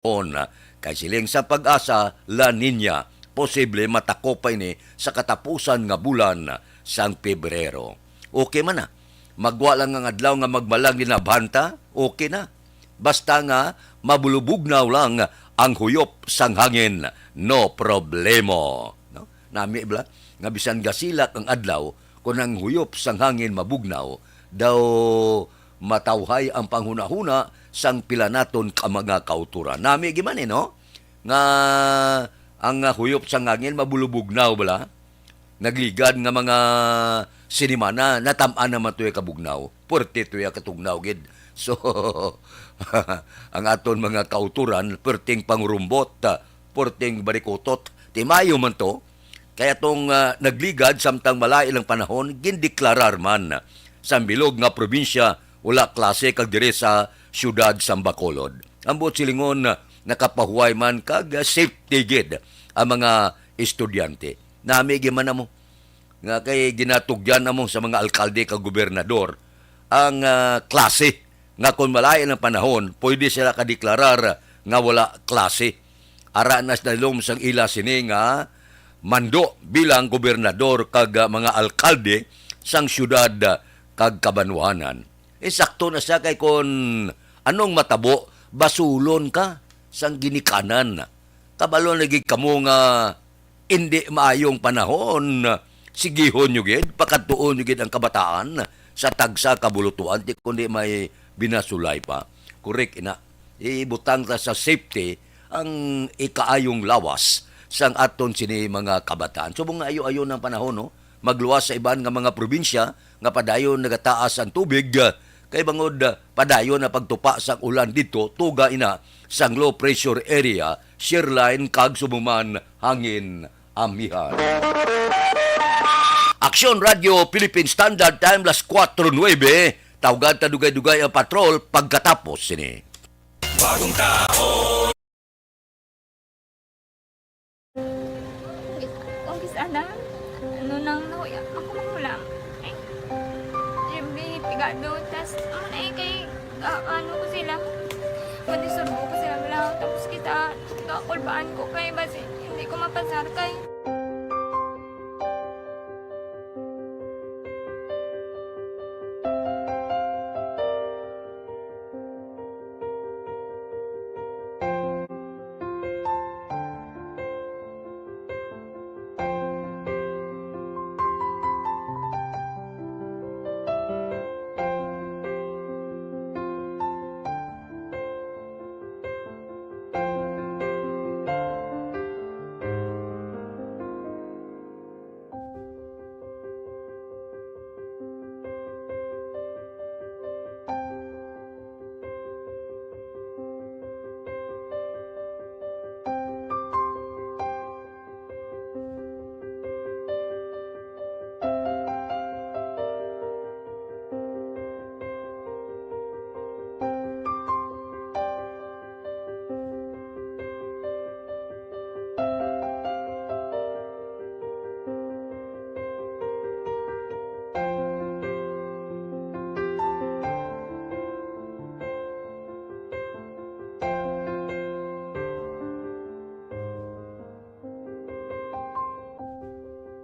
on kay siling sa pag-asa La Nina posible matakopay ni sa katapusan nga bulan sang Pebrero. Okay man na. Magwa lang ang adlaw nga magmalang dinabanta, okay na. Basta nga mabulubugnaw lang ang huyop sang hangin, no problemo. No? Nami bla nga bisan gasilak ang adlaw kung ang huyop sang hangin mabugnaw, daw matawhay ang panghunahuna sang pila naton ka mga kauturan. Nami giman no? Nga ang huyop sang hangin mabulubugnaw bala. Nagligad nga mga sinimana natamaan naman tuya kabugnaw. Puerte tuya katugnaw gid. So ang aton mga kauturan perting pangrumbot, perting barikotot, timayo man to. Kaya tong nagligad samtang malain ang panahon gindeklarar man sa bilog nga probinsya wala klase kag dire sa syudad sa Bacolod. Ambot silingon nakapahuway man kag safety gid ang mga estudyante. Nami man na mo nga kay ginatugyan na mo sa mga alkalde kag gobernador ang klase nga kung malayan ang panahon pwede sila kadeklarar nga wala klase. Ara nas dalom sang ila sini nga mando bilang gobernador kag mga alkalde sang syudad kag kabanwanan. Sakto na siya kay kon anong matabo basulon ka sang ginikanan. Kabalo lagi kamo nga hindi maayong panahon. Sigihon nyo gid, pakatuon nyo gid ang kabataan sa tagsa kabulutuan, di kundi may binasulay pa. Correct, ina. Ibutang ta sa safety ang ikaayong lawas sang aton sini mga kabataan. So mga ayo-ayo ng panahon, no? Magluwas sa iban nga mga probinsya, nga padayon nagataas ang tubig, kay bangod padayon na pagtupa sang ulan dito, tuga ina sang low pressure area, shear line kag sumuman hangin amihan. Aksyon Radio Philippine Standard Time las 4:09. Tawagan ta dugay-dugay ang patrol pagkatapos sini. Bagong taon. Kung sana, ano nang nahuya, ako mangulang. Eh, siyempre, pigado, tas, kay, ano ko sila, manisurbo ko sila lang, tapos kita, kakulbaan ko kay, basi, hindi ko mapasar kay.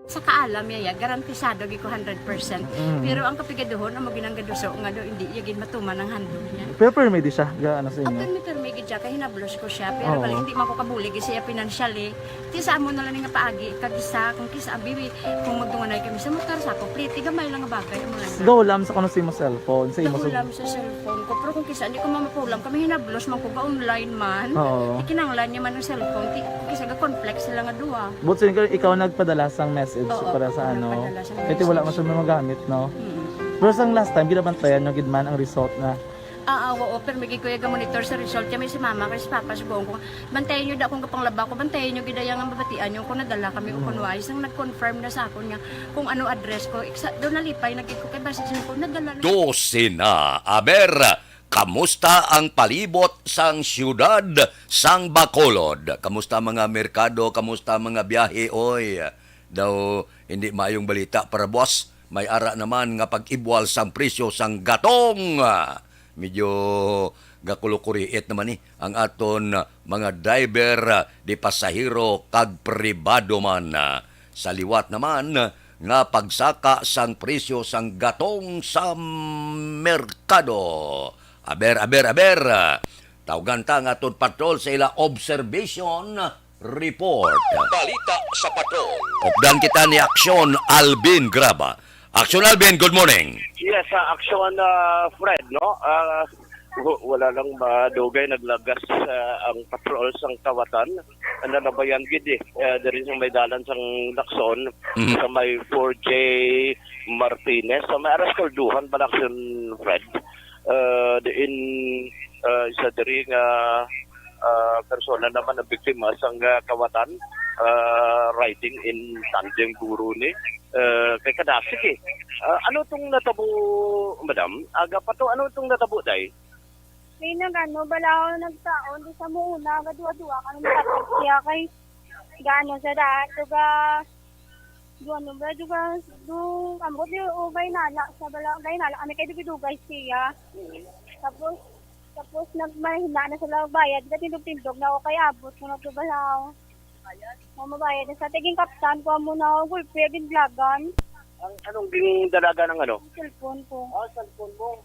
Sa kaalam yaya, garantisado gi ko 100%. Pero ang kapigaduhon, ang maginanggaduso, nga do, hindi yagin matuman ang handog niya. Pero permedi siya, gaano sa inyo? Ang permigid siya, kaya hinablos ko siya. Pero bali, hindi man ko kabulig siya financially. Ti sa amo na lang nga paagi, kagisa, kung kisa, bibi, kung magdunganay kami sa motor sa ako, plate, gamay lang nga bagay. Gawlam sa kuno sa imo cellphone, sa imo Nagulam sa cellphone ko. Pero kung kisa, hindi ko mamapulam, kami hinablos, man ko ba online man. Oo. Ikinanglan niya man ng cellphone, kisa ga complex sila nga duwa. But sin ikaw nagpadala sang message Oo, para sa ako ano. nagpadala sang Ito wala mo message. siya magamit, no? Hmm. Pero sang last time ginabantayan nyo gid man ang result na. Oo, pero may kuya ga monitor sa result kami si mama kay si papa si buong ko. Bantayan niyo da akong kapanglaba ko, bantayan niyo gid yang ang babatian niyo kung nadala kami o kunwais nang nag-confirm na sa akon nga kung ano address ko. Do nalipay nagid ko kay base ko nadala na. Dosina, aber, kamusta ang palibot sang siyudad sang Bacolod? Kamusta mga merkado? Kamusta mga biyahe? Oy, daw hindi mayong balita para boss. May ara naman nga pag-ibwal sang presyo sang gatong. Medyo nga kulukuriit naman ni ang aton mga driver di pasahero kag pribado man. Sa liwat naman nga pagsaka sang presyo sang gatong sa merkado. Aber. Tawgan ta nga aton patrol sa ila observation report. Balita sa patrol. Opdan kita ni Aksyon Alvin Graba. Aksyon Alvin, good morning. Yes, aksyon Fred, no? Wala lang madugay naglagas ang patrol sang Kawatan. Ano na ba yan, gid eh? There is may dalan sang Lacson sa may 4J Martinez. Sa may aras kalduhan ba aksyon Fred? Diin isa diri nga persona naman na biktima sang Kawatan riding in tandem guru ni kay kadasik eh. Ano tong natabo, madam? Aga pa to, ano tong natabo, day? May nagano, bala ako nagtaon, di sa muna, gadua-dua ka naman kapag siya kay gano sa daan, duga, ambot yung ugay nala, sa bala, ugay nala, kami kay dugay siya. Tapos nagmahina na sila bayad, tindog-tindog na ako kay abot, kung nagtubalaw. Mamabayad na sa tiging kaptan ko muna ako, gulpi, gindlagan. Anong ging dalaga ng ano? Cellphone ko. Cellphone mo.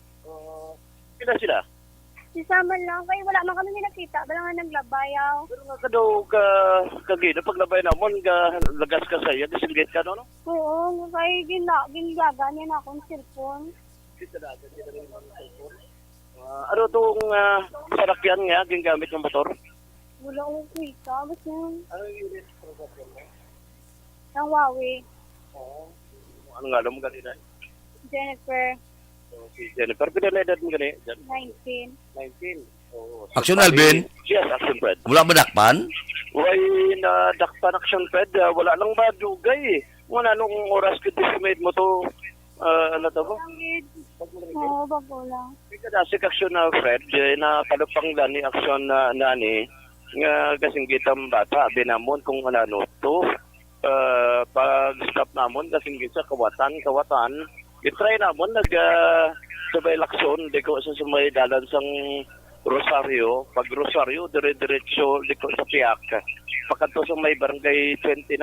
Sila sila? Sisama lang, kaya wala man kami nakita, bala nga naglabayaw. Pero nga kadaw kagino, paglabay namon, lagas ka sa'yo, disinggit ka, no? Oo, kaya gindlagan niya na akong cellphone. Ano itong sarakyan nga, gingamit ng motor? Wala akong kita, basta yun. Ano yung unit? Ang Huawei. Ano nga alam mo ganina? Jennifer, Si Jennifer, pinala edad mo ganina? 19. 19. Aksyon Alvin? Yes, Action Fred. Wala ba dakpan? Why na dakpan Action Fred? Wala lang madugay. Wala nung oras ka-decimate mo to. Ano to ba? Oo, bago lang. Kadasik Action na Fred, na kalupang lani Action na nani, nga kasing kitang bata, binamon kung ano to. Pag-stop namon, kasing kita kawatan, itry namon, sabay lakson, di ko sa sumay dalan sang Rosario. Pag Rosario, dire-diretso, di ko sa Piak. Pagkanto sa may barangay 29,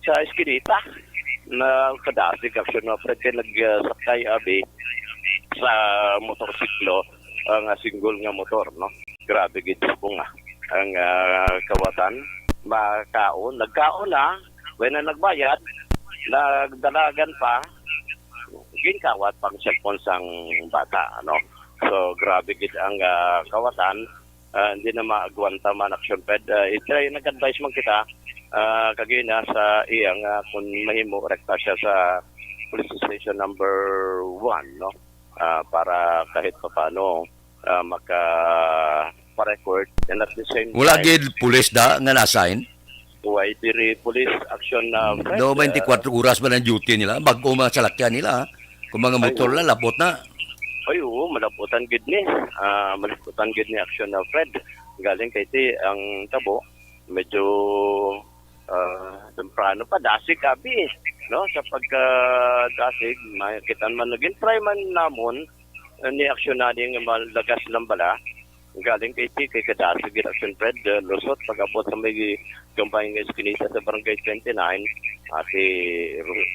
sa Eskinita, na kadasik Action na Fred, kaya nagsakay abi sa motorsiklo, ang single nga motor, no? Grabe gito po nga. Ang kawatan, nagkaon na, when na nagbayad, nagdalagan pa, ginkawat pang cellphone sang bata, no? So, grabe gito ang kawatan, hindi na maagwanta man Action Fed. Itry, nag-advise man kita, kagina sa iyang, kung mahimo, rekta siya sa police station number 1, no? Para kahit pa paano maka-record and at the same Wala time gid pulis da nga na-assign? why diri police action na Do 24 oras ba ng duty nila? Bago mga salakyan nila. Kung mga motor oo. lang, lapot na. ay oo, malaputan gid ni action na Fred galing kay ti ang tabo medyo temprano pa dasig abi no sa pagka dasig makitan man naging try man namon ni action na ding malagas lang bala galing kay kadasig gid Action Fred lusot pag-abot sa may gampay nga Eskinita sa barangay 29 ati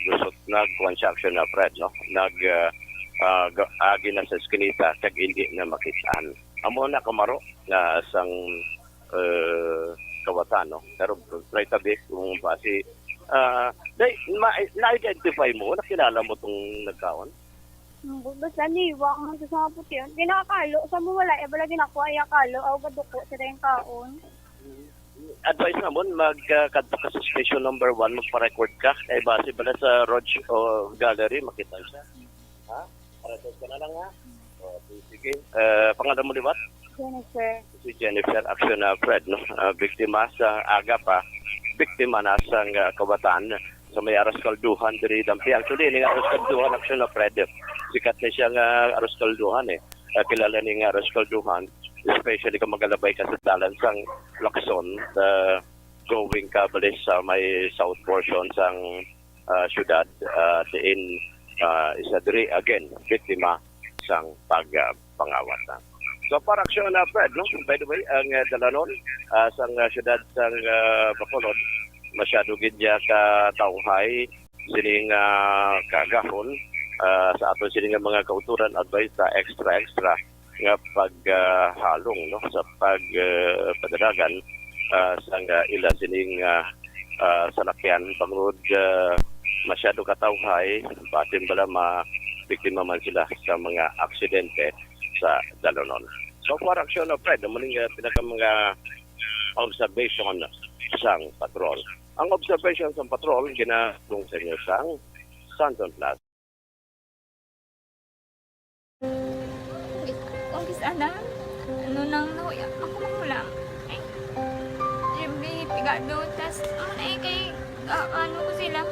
lusot nagkuhan siya Action na Fred no agi na sa Eskinita kag hindi na makitaan amo na kamaro na sang kawatan no pero try tabi kung base na-identify mo nakilala mo tong nagkaon. Basta niwa ang sa mga puti. Ginakalo, sa mo wala, bala ginakuha ay akalo, aw gaduko sa yung kaon. Advice namon magkadto ka sa station number 1 magpa-record ka kay base bala sa Roach o Gallery makita siya. Ha? Para ka na lang ha. Sige. Pangalan mo di ba? Jennifer. Si Jennifer Action na Fred no. Biktima sa aga pa. Biktima na sa kawatan sa may Aras Kalduhan diri Dampi. Actually ni Aras Kalduhan Action na Fred. Sikat na siya nga Aras Kalduhan eh. Kilala ni nga Aras Kalduhan. Especially kung magalabay ka sa dalan sang Lacson, going ka balis sa may south portion sang syudad, diin isa diri again, biktima sang pagpangawat. So para aksyon na Fred, no? By the way, ang Dalanon sa syudad sa Bacolod, masyado gid niya ka tawhay sining kagahon sa ato sining mga kauturan advice sa extra nga paghalong no sa pagpadadagan sa ila sining salakyan pangod masyado katawhay batin bala biktima man sila sa mga aksidente sa Dalanon. So for action na Fred, maling pinaka mga observation sang patrol. Ang observation sang patrol ginatong sa inyo sang Santon Plus. Kung sana, ano nang nahuya, ako mangulang. Ay, siyempre, pigado, tas, kay, ano ko sila,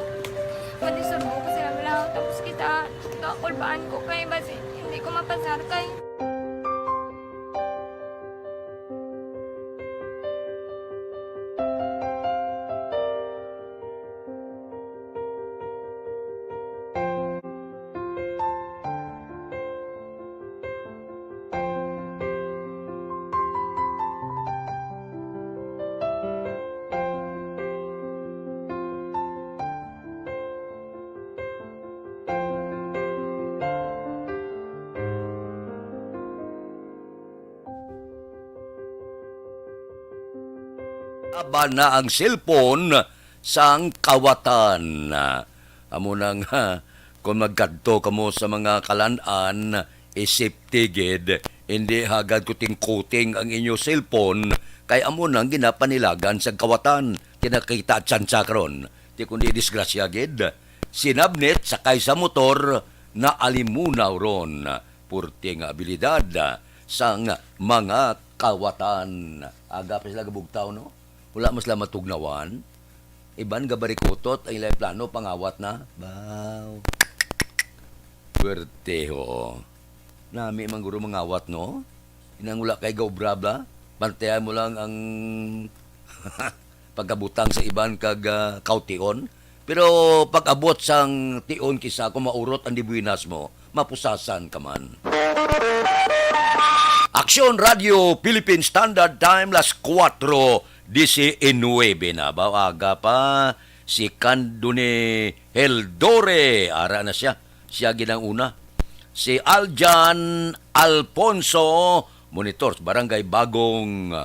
madisurbo ko sila bilang, tapos kita, kakulbaan ko kay, basi, hindi ko mapasar kay. Aba na ang cellphone sang kawatan. Amo nang kung magkadto kamo sa mga kalan-an, safety gid, hindi hagad kuting-kuting ang inyo cellphone, kay amo nang ginapanilagan sa kawatan. Kinakita at sansa karon. Di kundi disgrasya gid. Sinabnet sakay sa motor na alimunaw ron. Purti nga abilidad sang mga kawatan. Aga pa sila gabugtaw, no? Wala mas lang matugnawan. Iban gabarikutot ay ilay plano pangawat na. Baw. Puerteho. Nami mang guro mangawat, no? Inang wala kay gaubrabla. Bantayan mo lang ang pagkabutang sa iban kag kaution. Pero pag-abot sang tion kisa kung maurot ang dibuinas mo, mapusasan ka man. Aksyon Radio Philippine Standard Time las 4:19 na ba aga pa si Candune Heldore ara na siya ginang una si Aljan Alfonso Monitors Barangay Bagong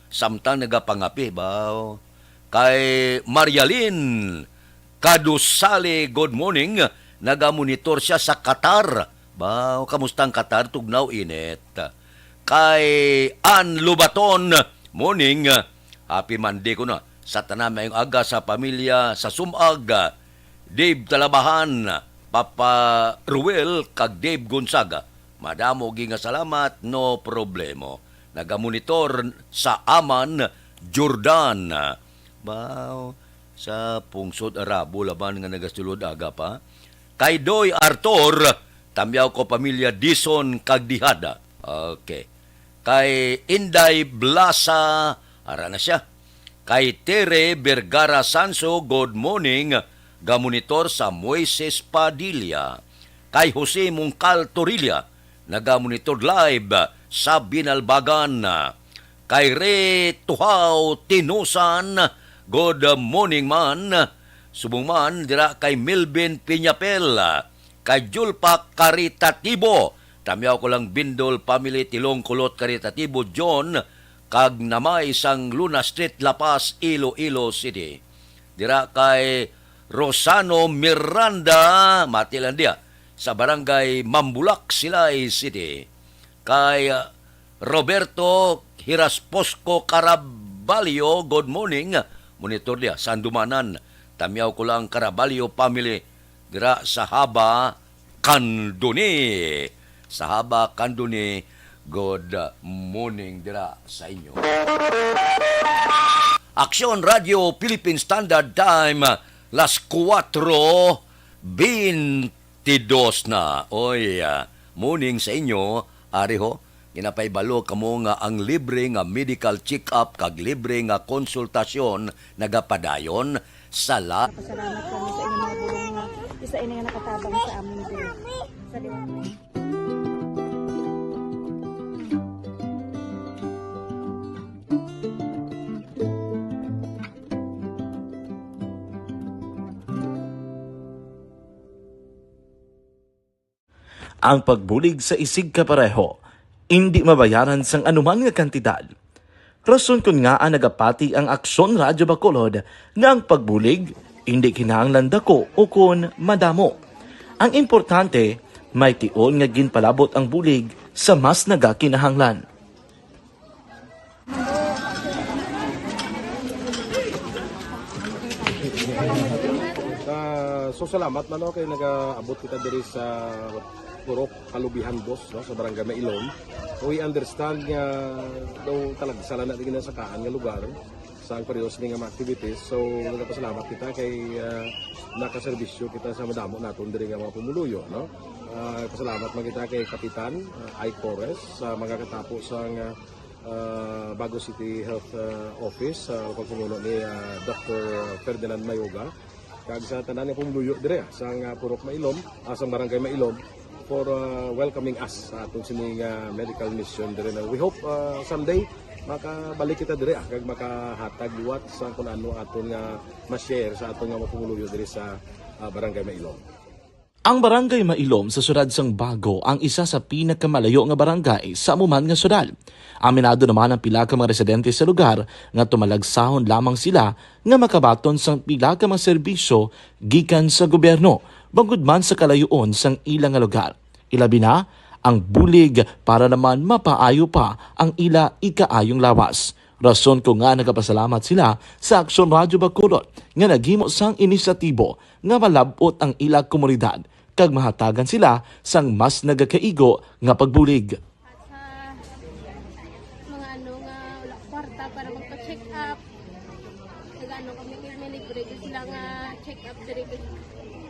samtang nagapangapi baw kay Marialin Kadusali good morning nagamonitor siya sa Qatar baw kamustang Qatar tugnaw init kay Ann Lubaton, morning, happy Monday ko na. Sa tanama yung aga sa pamilya, sa Sumag, Dave Talabahan, Papa Ruel, kag Dave Gonzaga. Madamo nga salamat, no problemo. Nagamonitor sa Aman, Jordan. Bao, sa pungsod Arabo, laban nga nagasulod aga pa. Kay Doy Arthur, tamyaw ko pamilya Dison Kagdihada. Okay. Kay Inday Blasa, ara na siya. Kay Tere Vergara Sanso, good morning, gamonitor sa Moises Padilla. Kay Jose Mungcal Torilla, nagamonitor live sa Binalbagan. Kay Re Tuhaw Tinusan, good morning man. Subong man, dira kay Melvin Piñapel. Kay Julpa Caritatibo, tamyaw ko lang Bindol Family Tilong Kulot Caritatibo John kag namay sang Luna Street La Paz Iloilo City. Dira kay Rosano Miranda Matilandia sa barangay Mambulak Silay City. Kay Roberto Hirasposco Caraballo good morning monitor dia Sandumanan tamyaw ko lang Caraballo family dira sa Haba Candoni. Sahaba Kanduni, good morning dira sa inyo. Aksyon Radio Philippine Standard Time, las 4:22 na. Oy, morning sa inyo, ariho. Ginapaybalo kamo nga ang libre nga medical check-up kag libre nga konsultasyon nagapadayon sa Pasalamat kami sa inyong mga bulong nga isa ini nga nakatabang sa amin din. Sa Ang pagbulig sa isig kapareho, hindi mabayaran sang anuman nga kantidad. Rason kun nga ang nagapati ang Aksyon Radyo Bacolod nga ang pagbulig hindi kinahanglan dako o kun madamo. Ang importante, may tion nga ginpalabot ang bulig sa mas nagakinahanglan. So salamat man kay nagaabot kita diri sa Purok Kalubihan Dos, no, sa Barangay Mailom. We understand nga daw talaga sala na din sa kaan nga lugar sa periyos ni nga mga activities. So nagapasalamat kita kay nakaserbisyo kita sa madamo naton diri nga mga pumuluyo, no. Pasalamat man kita kay Kapitan I. Torres sa mga katapo sa Bago City Health Office sa pagpumuno ni Dr. Ferdinand Mayoga. Kag sa tanan nga pumuluyo dire sa Purok Mailom, sa Barangay Mailom for welcoming us sa atong sining medical mission dire. We hope someday makabalik kita dire kag makahatag liwat sa kun ano aton nga ma-share sa aton nga mapumuluyo dire sa Barangay Mailom. Ang Barangay Mailom sa syudad sang Bago ang isa sa pinakamalayo nga barangay sa amuman nga syudad. Aminado naman ang pila ka mga residente sa lugar nga tumalagsahon lamang sila nga makabaton sang pila ka mga serbisyo gikan sa gobyerno bangod man sa kalayoon sang ilang nga lugar. Ilabi na ang bulig para naman mapaayo pa ang ila ikaayong lawas. Rason ko nga nagapasalamat sila sa Aksyon Radyo Bacolod nga naghimo sang inisyatibo nga malabot ang ila komunidad kag mahatagan sila sang mas nagakaigo nga pagbulig. Mga ano nga wala kwarta para magpa-check up. Nagano kami libre sila nga check up diri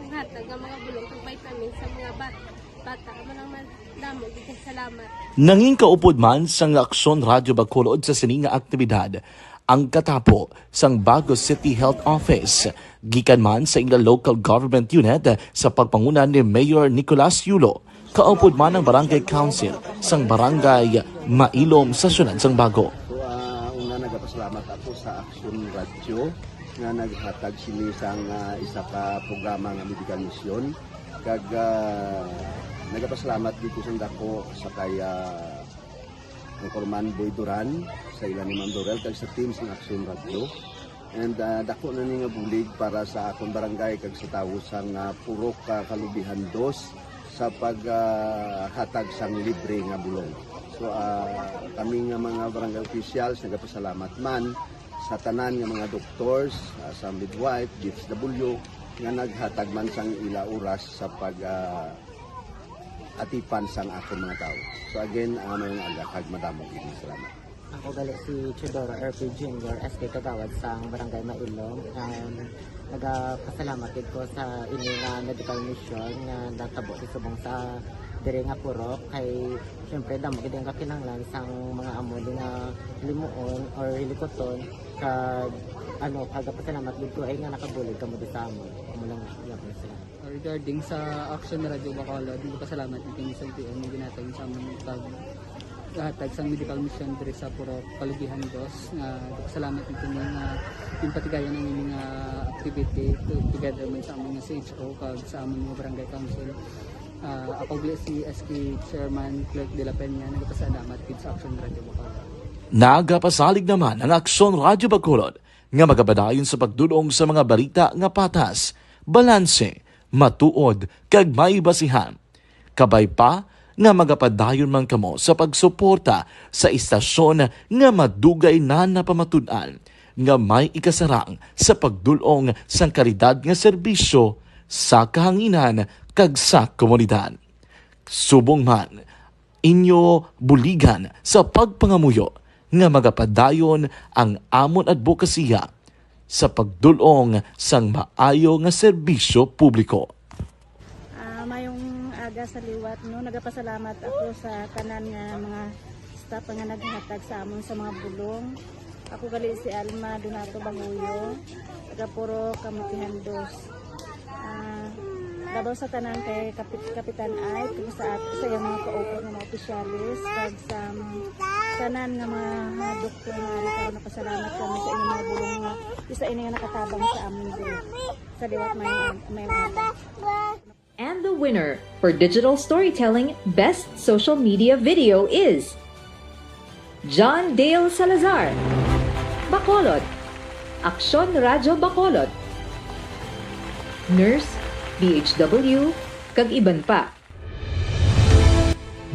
hatag nga mga bulong kag vitamin sa mga bata man naman damo gid salamat. Nanging kaupod man sang Aksyon Radyo Bacolod sa sining nga aktibidad ang katapo sang Bago City Health Office gikan man sa ilang local government unit sa pagpanguna ni Mayor Nicolas Yulo. Kaupod man ang Barangay Council sang Barangay Mailom sa syudad sang Bago. So una nagapasalamat ako sa Aksyon Radyo nga naghatag sini sang isa ka programa nga medical mission kag nagapasalamat dito sa dako sa kaya ang Corman Boy Duran sa ilan ni Ma'am Dorel kag sa team sa Aksyon Radyo. And dako na ni nga bulig para sa akong barangay kag sa tawo sang Purok Kalubihan Dos sa paghatag sang libre nga bulong. So kami nga mga barangay officials nagapasalamat man sa tanan nga mga doctors, sa midwife, DSW nga naghatag man sang ila oras sa pag atipan sang akong mga tao. So again, may agakag madamo gid salamat. Ako gali si Chidoro RP Jr. SK Kagawad sa Barangay Mailom. Nagapasalamat ko sa ini nga medical mission nga natabo subong sa diri nga Purok kay syempre damo gid ang kakinahanglan sang mga amuli nga limuon or hilikoton kag ano pagapasalamat gid ko ay nga nakabulig kamo sa amon. Amo lang yapon sila. Regarding sa Aksyon Radyo Bacolod, pasalamat natin sa LTO na ginatag sa aming paghatag sa medical mission diri sa Purok Kalubihan Dos. Pasalamat natin yung patigayan ng mga activity together man sa aming CHO kag sa aming mga barangay council. Ako si SK Chairman Clerk de la Peña nagpasalamat din sa Aksyon Radyo Bacolod. Nagapasalig naman ang Aksyon Radyo Bacolod nga magabadayon sa pagdulong sa mga balita nga patas, balanse, matuod kag may basihan. Kabay pa nga magapadayon man kamo sa pagsuporta sa istasyon nga madugay na napamatud-an nga may ikasarang sa pagdulong sang kalidad nga serbisyo sa kahanginan kag sa komunidad. Subong man inyo buligan sa pagpangamuyo nga magapadayon ang amon advokasya sa pagdulong sang maayo nga serbisyo publiko. Mayong aga sa liwat no nagapasalamat ako sa tanan nga mga staff nga naghatag sa amon sa mga bulong. Ako gali si Alma Donato Banguyo, taga Purok Kamutihan Dos. Dabaw sa tanan kay Kapitan Ay, kung sa iyang mga ka-open ng mga opisyalis, kag sa tanan nga mga doktor nga rin napasalamat kami sa inyong mga bulong nga isa ini nga nakatabang sa amin din. Sa liwat may aga. And the winner for Digital Storytelling Best Social Media Video is John Dale Salazar, Bacolod, Aksyon Radyo Bacolod, Nurse, DHW, kag iban pa.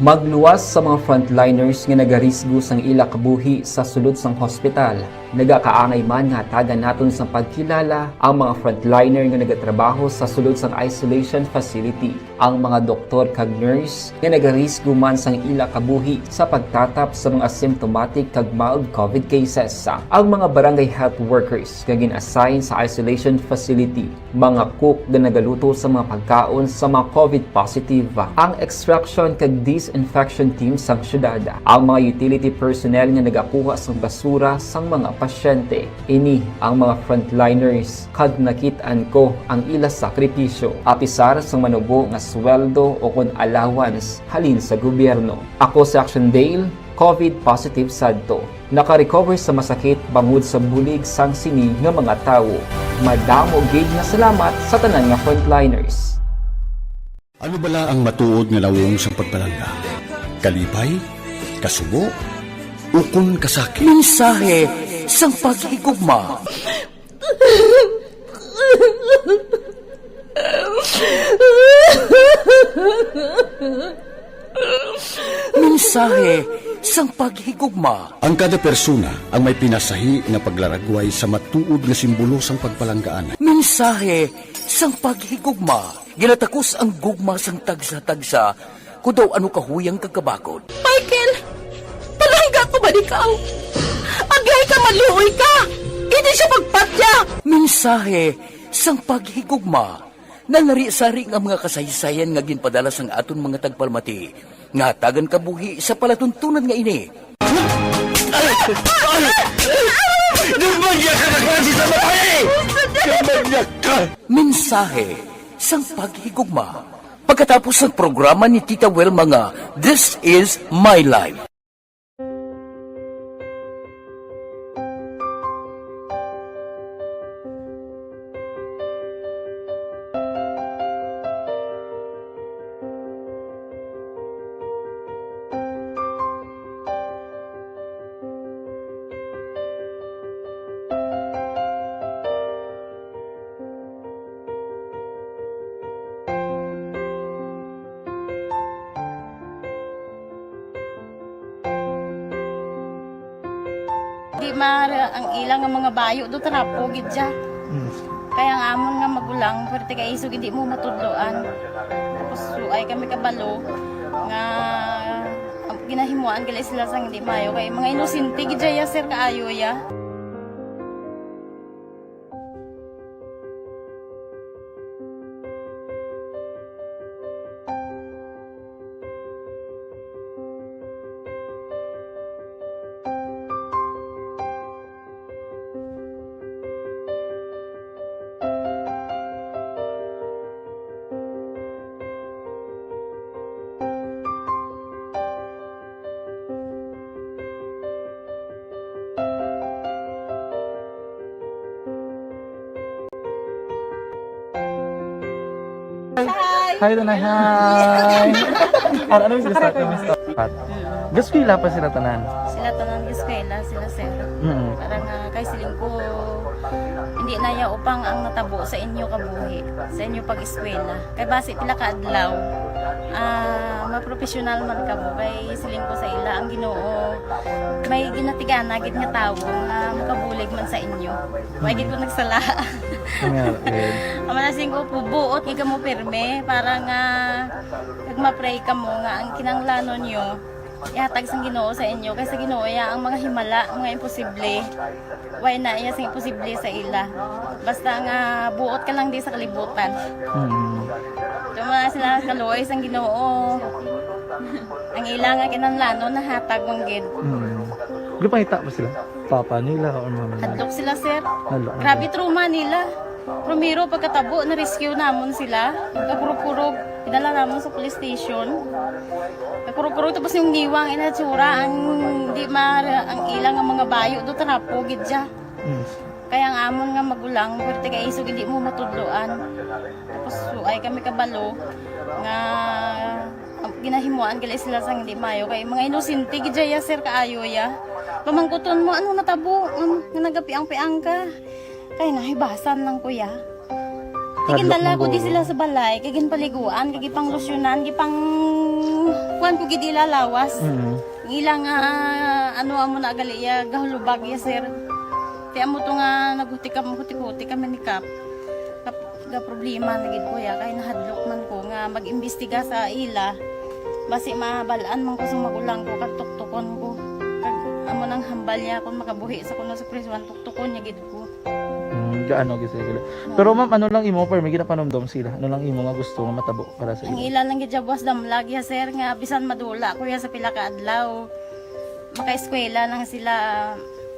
Magluwas sa mga frontliners nga nagarisgo sang ila kabuhi sa sulod sang hospital. Nagakaangay man nga tagan naton sa pagkilala ang mga frontliner nga nagatrabaho sa sulod sang isolation facility. Ang mga doktor kag nurse nga nagarisgo man sang ila kabuhi sa pagtatap sa mga asymptomatic kag mild COVID cases. Ang mga barangay health workers nga gin-assign sa isolation facility, mga cook nga nagaluto sa mga pagkaon sa mga COVID positive, ang extraction kag disinfection team sang syudad, ang mga utility personnel nga nagakuha sang basura sang mga pasyente. Ini ang mga frontliners kag nakit-an ko ang ila sakripisyo apisar sang manubo nga sweldo o kun allowance halin sa gobyerno. Ako si Action Dale, COVID positive sadto. Naka-recover sa masakit bangod sa bulig sang sini nga mga tawo. Madamo gid nga salamat sa tanan nga frontliners. Ano bala ang matuod nga lawong sa pagpalangga? Kalipay? Kasubo? Ukon kasakit? Mensahe sang paghigugma. Mensahe sang paghigugma. Ang kada persona ang may pinasahi na paglaragway sa matuod nga simbolo sang pagpalanggaan. Mensahe sang paghigugma. Ginatakos ang gugma sang tagsa-tagsa kung daw ano kahuyang kagkabakod. Michael, palangga ko ba ikaw? Agay ka, maluoy ka! Hindi siya pagpatya! Mensahe sang paghigugma. Nanari-sari ang mga kasaysayan nga ginpadala sang aton mga tagpalmati. Nga tagan kabuhi sa palatuntunan nga ini. Mensahe sang paghigugma. Pagkatapos ng programa ni Tita Welma nga, This is My Life. Di mara ang ilang nga mga bayo do trapo gid siya. Kaya nga amon nga magulang perti kay isog hindi mo matudloan. Tapos ay kami kabalo nga ginahimuan gali sila sang hindi mayo kay mga inosente gid ya sir kaayo ya. Hi, Tanay. Hi. Ano yung start ng start? Gaskila pa sila tanan. Sila tanan eskwela, sila sir. Parang kay siling ko hindi na ya upang ang natabo sa inyo kabuhi, sa inyo pag-eskwela. Kay base pila ka adlaw. Maprofessional man ka mo kay siling ko sa ila ang Ginoo. May ginatigana gid nga tawo nga makabulig man sa inyo. Way gid ko nagsala. Amanasing ko po buot nga mo pirme para nga kag ma-pray ka mo nga ang kinanglanon niyo ihatag sang Ginoo sa inyo kay sa Ginoo ya ang mga himala, mga imposible. Way na iya sing imposible sa ila. Basta nga buot ka lang di sa kalibutan. Tuma sila kaluoy sang Ginoo. Ang ila nga kinanglanon nahatag mong gid. Gupangita pa sila? Papa nila o mama nila? Hadlok sila sir. Hadlok. Grabe trauma nila. Primero pagkatabo na-rescue namon sila. Kakurog-kurog. Pinala namon sa police station. Kakurog-kurog tapos yung niwang inatsura ang di ang ilang ang mga bayo do trapo gid siya. Kaya ang amon nga magulang, pwerte kay isog hindi mo matudloan. Tapos ay kami kabalo nga ginahimuan gali sila sang hindi mayo kay mga inosente gidya sir kaayo ya. Pamangkuton mo ano natabo nga nagapiang-piang ka. Kay nahibasan lang kuya. Tigindala ko di sila sa balay, kay ginpaliguan, kay gipang losyonan, gipang kuan ko gidi lalawas. Ilang ano amo na gali ya gahulubag ya sir. Kaya mo to nga naghuti kami ni Kap. Ga problema na gid kuya kay nahadlok man ko nga mag-imbestiga sa ila. Basi mabalaan man ko sa magulang ko kag tuktukon ko. Kag amo nang hambal niya kung makabuhi sa kuno sa prison tuktukon niya gid ko. Gaano gid sila. Pero ma'am, ano lang imo per may ginapanomdom sila? Ano lang imo nga gusto nga matabo para sa Ang imo? ila lang gid jabwas damlag ya sir nga bisan madula kuya sa pila ka adlaw. Maka-eskwela nang sila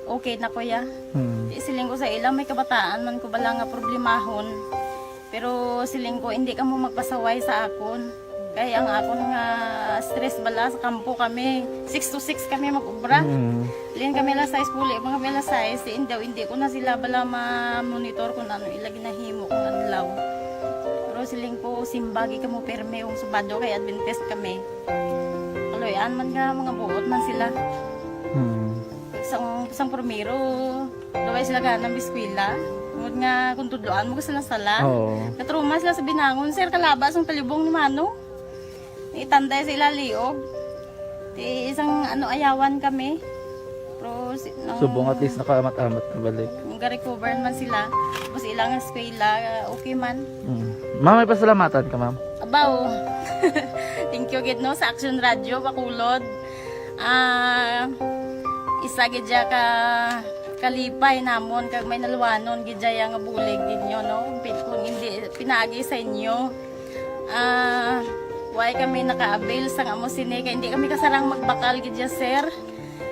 okay na kuya. Siling ko sa ila may kabataan man ko bala nga problemahon. Pero siling ko hindi ka mo magpasaway sa akon. Kaya ang akon nga stress bala sa kampo kami. 6 to 6 kami mag-ubra. Lin kami la size puli, mga kami la size. Hindi ko na sila bala ma-monitor kung ano ila ginahimo kung adlaw. Pero siling ko simbagi ka mo perme yung subado kay Adventist kami. Kaloyan man nga mga buot man sila. Isang primero, daway sila ganang biskwila. Ngod nga kung tudloan mo sila sala. Katruma sila sa binangon, sir kalabas ang talibong ni Mano. Itanday sila liog. Isang ayawan kami. Pero Subong at least nakaamat-amat na balik. Ga-recover man sila. Tapos ilang eskwela, okay man. Ma'am, may pasalamatan ka ma'am. Abaw. Thank you gid no sa Action Radio Bacolod. Isa gid ka kalipay namon kag may naluwanon gid nga bulig ninyo no. Kung hindi pinaagi sa inyo. Why kami naka-avail sa amo sine kay hindi kami kasarang magbakal gid sir.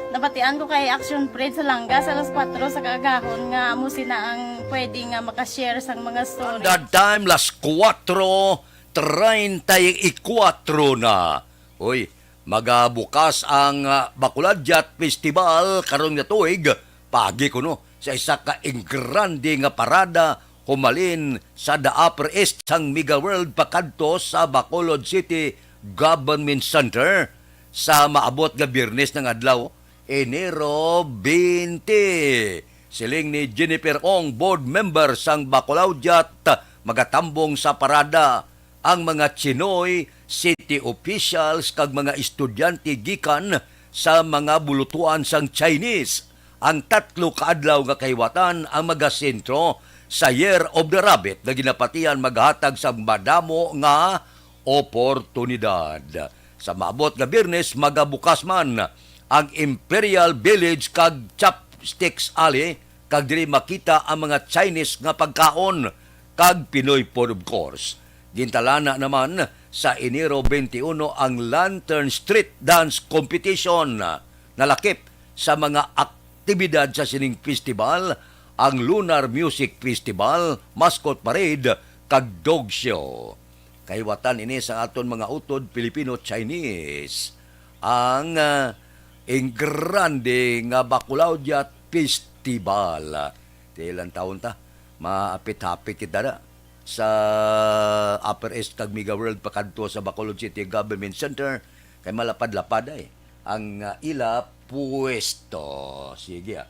Nabatian ko kay Action Parade sa Langga sa alas 4 sa kaagahon nga amo sina ang pwede nga makashare sang mga story. That time, las 4:34 na. Uy, magabukas ang Bacolod Festival karon nga tuig. Pagi ko no, sa isa ka grande nga parada humalin sa The Upper East sang Mega World pakadto sa Bacolod City Government Center sa maabot nga Biyernes ng adlaw, Enero 20. Siling ni Jennifer Ong, board member sang Bacolod magatambong sa parada ang mga Chinoy, city officials kag mga estudyante gikan sa mga bulutuan sang Chinese. Ang 3 kaadlaw nga kahiwatan ang magasentro sa Year of the Rabbit na ginapatian maghatag sa madamo nga oportunidad. Sa maabot nga Biyernes magabukas man ang Imperial Village kag Chopsticks Alley kag diri makita ang mga Chinese nga pagkaon kag Pinoy food of course. Gintalana naman sa Enero 21 ang Lantern Street Dance Competition. Nalakip sa mga aktibidad sa sining festival ang Lunar Music Festival, Mascot Parade kag Dog Show. Kahiwatan ini sa aton mga utod Filipino-Chinese ang grande nga Bacolod Festival. Ilang taon ta? Maapit-hapit kita na sa Upper East kag Mega World pakadto sa Bacolod City Government Center kay malapad-lapad ay ang ila puesto. Sige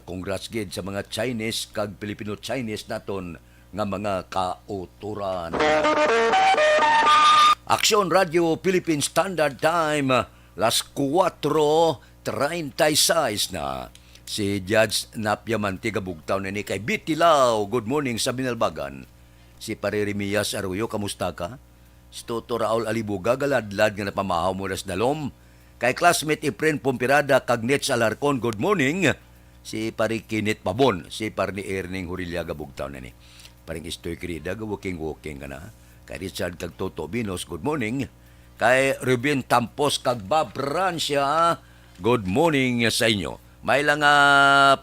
congrats gid sa mga Chinese kag Filipino-Chinese naton nga mga kauturan. Action Radio Philippine Standard Time las 4:36 na. Si Judge Napia Mantiga Bugtaw na ni kay Bitilaw. Good morning sa Binalbagan. Si Parerimias Arroyo, kamusta ka? Si Toto Raul Alibuga, galadlad nga napamahaw mo nas dalom. Kay classmate Efren Pompirada kag Nets Alarcon, good morning. Si Parikinit Pabon, si Parni Erning Huriliaga Bugtaw na ni. Paring istoy kirida, walking ka na. Kay Richard kag Toto Binos, good morning. Kay Ruben Tampos kag Bob Rancia, good morning sa inyo. May lang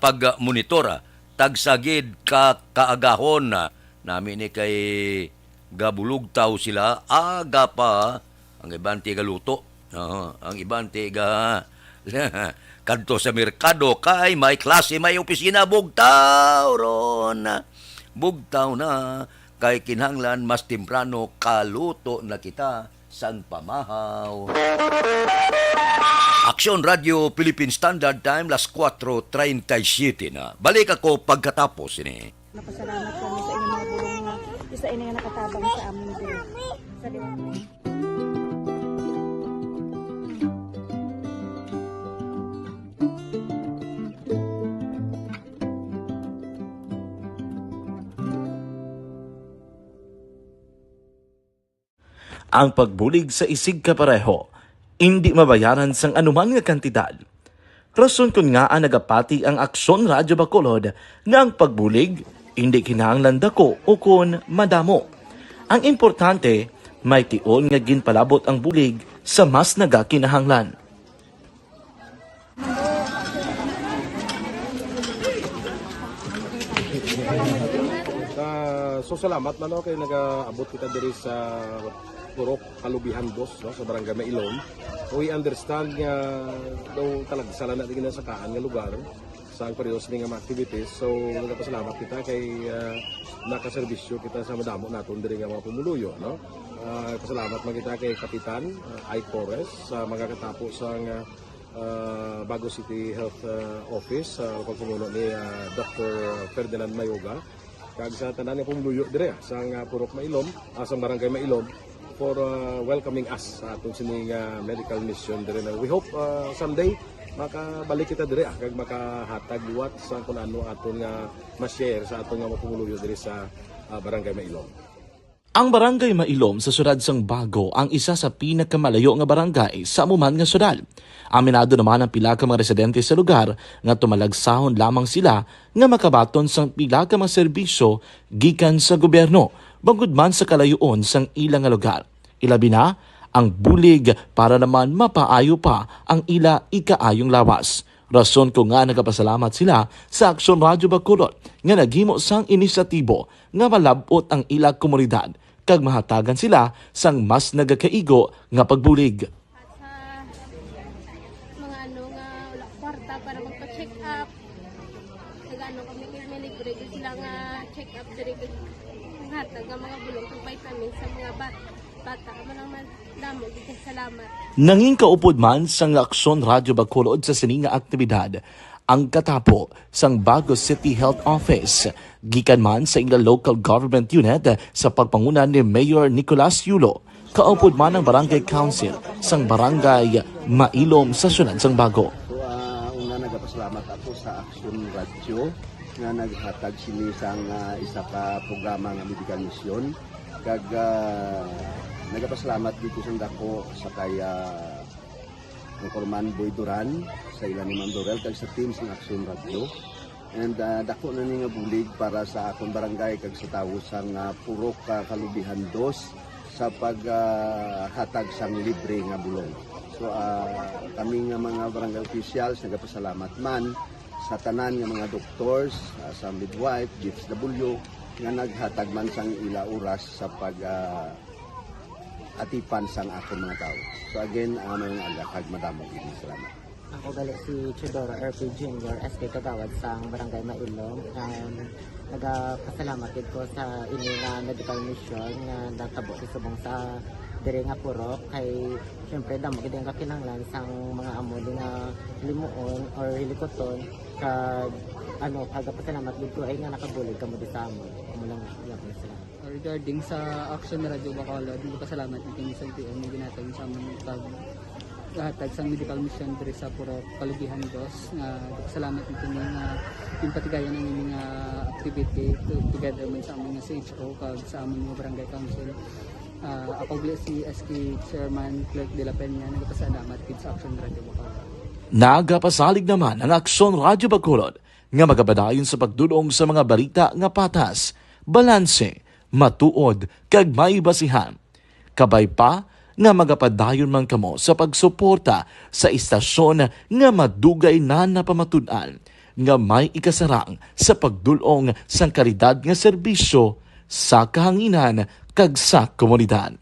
pag-monitora, tagsagid kaagahon na namin ni kay gabulugtaw sila, aga pa, ang ibang tiga luto, ang ibang tiga kadto sa merkado kay may klase, may opisina, bugtaw ron. Bugtaw na kay kinahanglan mas temprano kaluto na kita sang pamahaw. Aksyon Radio Philippine Standard Time, las 4:37 na. Balik ako pagkatapos ini. Napasalamat kami sa inyong mga bulong nga isa ini nga nakatabang sa amin din. Sa liwat. Ang pagbulig sa isig kapareho, hindi mabayaran sang anuman nga kantidad. Rason kun nga ang nagapati ang Aksyon Radyo Bacolod nga ang pagbulig, hindi kinahanglan dako o kun madamo. Ang importante, may tion nga ginpalabot ang bulig sa mas nagakinahanglan. So salamat man kay nag-abot kita diri sa Purok Kalubihan 2 no, sa Barangay Mailom. We understand nga daw talaga sala na din sa kaan nga lugar sa periyos ni nga mga activities. So nagpasalamat kita kay nakaserbisyo kita sa madamo naton diri nga mga pumuluyo no. Pasalamat man kita kay Kapitan I. Torres sa magkakatapo sa Bago City Health Office sa pagpumuno ni Dr. Ferdinand Mayoga kag sa tanan nga pumuluyo dire sa Purok Mailom, sa Barangay Mailom for welcoming us sa atong sining medical mission dire. We hope someday makabalik kita dire kag makahatag liwat sa kung ano aton nga ma-share sa atong nga pumuluyo dire sa Barangay Mailom. Ang Barangay Mailom sa syudad sang Bago ang isa sa pinakamalayo nga barangay sa amuman nga syudad. Aminado naman ang pila ka mga residente sa lugar nga tumalagsahon lamang sila nga makabaton sang pila ka mga serbisyo gikan sa gobyerno bangod man sa kalayoon sang ilang nga lugar. Ilabi na ang bulig para naman mapaayo pa ang ila ikaayong lawas. Rason ko nga nagapasalamat sila sa Aksyon Radyo Bacolod nga naghimo sang inisyatibo nga malabot ang ila komunidad kag mahatagan sila sang mas nagakaigo nga pagbulig. Mga ano nga wala kwarta para magpa-check up. Nagano kami libre sila nga check up diri hatag nga mga bulong kag vitamin sa mga bata mo naman damo dito salamat. Nanging kaupod man sang Aksyon Radyo Bacolod sa sining nga aktibidad ang katapo sang Bago City Health Office gikan man sa ilang local government unit sa pagpanguna ni Mayor Nicolas Yulo. Kaupod man ang Barangay Council sang Barangay Mailom sa syudad sang Bago. So una nagapasalamat ako sa Aksyon Radio nga naghatag sini sang isa ka programa nga medical mission kag nagapasalamat dito sa dako sa kaya ang Corman Boy Duran sa ilan ni Ma'am Dorel kag sa team sa Aksyon Radio. And dako na ni nga bulig para sa akong barangay kag sa tawo sang Purok Kalubihan 2 sa paghatag sang libre nga bulong. So kami nga mga barangay officials nagapasalamat man sa tanan nga mga doctors, sa midwife, DFW nga naghatag man sang ila oras sa atipan sang akong mga tao. So again, mayong agakag madamo ini salamat. Ako gali si Chidoro RP Jr. SK Kagawad sa Barangay Mailom. Nagapasalamat ko sa ini nga medical mission nga natabo sa subong sa diri nga Purok kay syempre damo gid ang kakinahanglan sang mga amo nga limuon or hilikoton kag pagapasalamat gid ko ay nga nakabulig kamo di sa amo. Amo lang gyapon sila. Regarding sa Aksyon Radio Bacolod, pasalamat natin sa LTO nga ginatag sa among hatag sa medical mission diri sa Purok Kalubihan 2 nga salamat nito nga yung patigayan ng mga activity together man sa among CHO kag sa among mga barangay council. Ako si SK Chairman Clerk de la Peña nagpasalamat kid sa Aksyon Radio Bacolod. Nagapasalig naman ang Aksyon Radyo Bacolod nga magabadayon sa pagdulong sa mga balita nga patas, balanse, matuod kag may basihan. Kabay pa nga magapadayon man kamo sa pagsuporta sa istasyon nga madugay na napamatud-an nga may ikasarang sa pagdulong sang kalidad nga serbisyo sa kahanginan kag sa komunidad.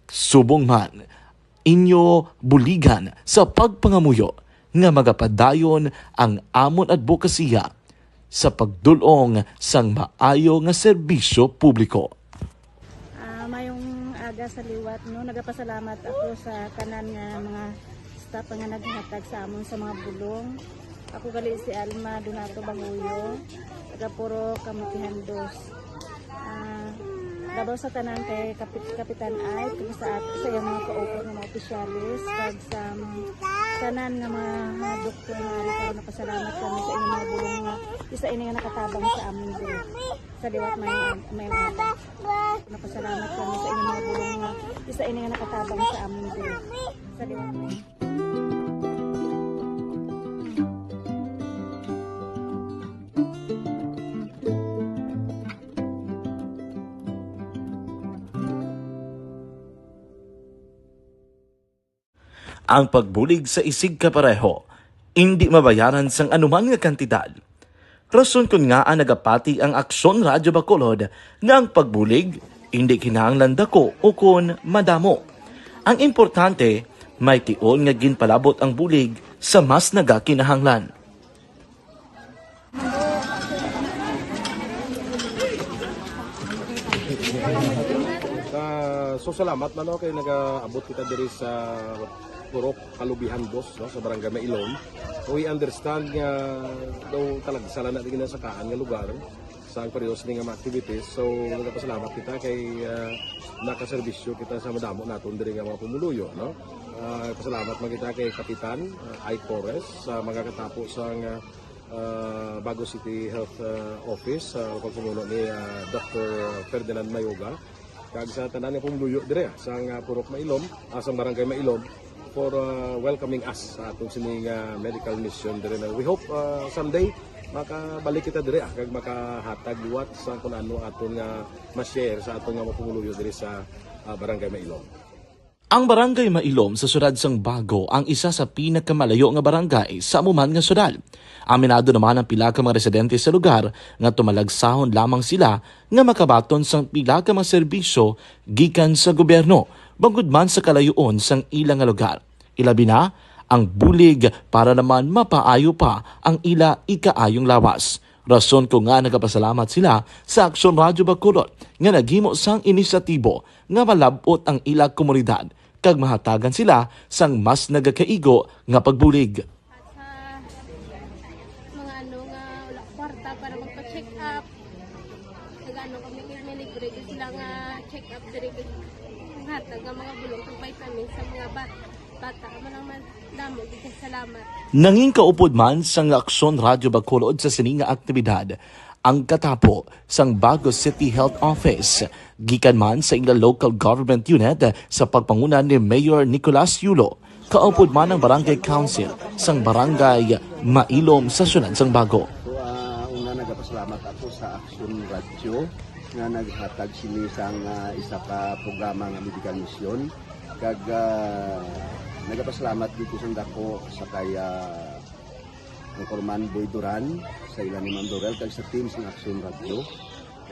Subong man inyo buligan sa pagpangamuyo nga magapadayon ang amon advokasya sa pagdulong sang maayo nga serbisyo publiko. Mayong aga sa liwat, no, nagapasalamat ako sa tanan nga mga staff nga naghatag sa amon sa mga bulong. Ako gali si Alma Donato Banguyo, taga Puro Kamutihan 2. Labaw sa tanan kay Kapitan Ay, kung sa iyang mga kaupo ng mga opisyalis, kag sa tanan ng mga doktor nga rin napasalamat kami sa inyong mga bulong nga isa ini nga nakatabang sa amin din. Sa liwat may aga. Napasalamat kami sa inyong mga bulong nga isa ini nga nakatabang sa amin din. Sa liwat may Ang pagbulig sa isig kapareho, hindi mabayaran sang anuman nga kantidad. Rason kun nga ang nagapati ang Aksyon Radyo Bacolod nga ang pagbulig hindi kinahanglan dako o kun madamo. Ang importante, may tion nga ginpalabot ang bulig sa mas nagakinahanglan. So salamat man kay nagaabot kita diri sa Purok Kalubihan Boss, no, sa Barangay Mailom. We understand nga daw talaga sala na din sa kaan nga lugar sa periyos ni nga mga activities. So nagapasalamat kita kay nakaserbisyo kita sa madamo naton diri nga mga pumuluyo, no. Pasalamat man kita kay Kapitan Ay Torres sa mga katapo sa Bago City Health Office sa pagpumuno ni Dr. Ferdinand Mayoga. Kag sa tanan nga pumuluyo dire sa Purok Mailom, sa Barangay Mailom for welcoming us sa atong sining medical mission dire. We hope someday makabalik kita dire kag makahatag liwat sa kun ano aton nga ma-share sa aton nga mapumuluyo dire sa Barangay Mailom. Ang Barangay Mailom sa syudad sang Bago ang isa sa pinakamalayo nga barangay sa amuman nga syudad. Aminado naman ang pila ka mga residente sa lugar nga tumalagsahon lamang sila nga makabaton sang pila ka mga serbisyo gikan sa gobyerno bangod man sa kalayoon sang ilang nga lugar. Ilabi na ang bulig para naman mapaayo pa ang ila ikaayong lawas. Rason ko nga nagapasalamat sila sa Aksyon Radyo Bacolod nga naghimo sang inisyatibo nga malabot ang ila komunidad kag mahatagan sila sang mas nagakaigo nga pagbulig. Mga ano nga wala kwarta para magpa-check up. Nagano kami libre sila nga check up diri ang hatag ang mga bulong kag vitamin sa mga bata man damo gid salamat. Nanging kaupod man sang Aksyon Radyo Bacolod sa sining nga aktibidad ang katapo sang Bago City Health Office gikan man sa ila local government unit sa pagpangunan ni Mayor Nicolas Yulo. Kaupod man ang Barangay Council sang Barangay Mailom sa syudad sang Bago. So una nagapasalamat ako sa Aksyon Radio nga naghatag sini sang isa ka programa nga medical mission kag nagapasalamat dito sa dako sa kaya ang Corman Boy Duran sa ilan ni Ma'am Dorel kag sa team sa Aksyon Radio.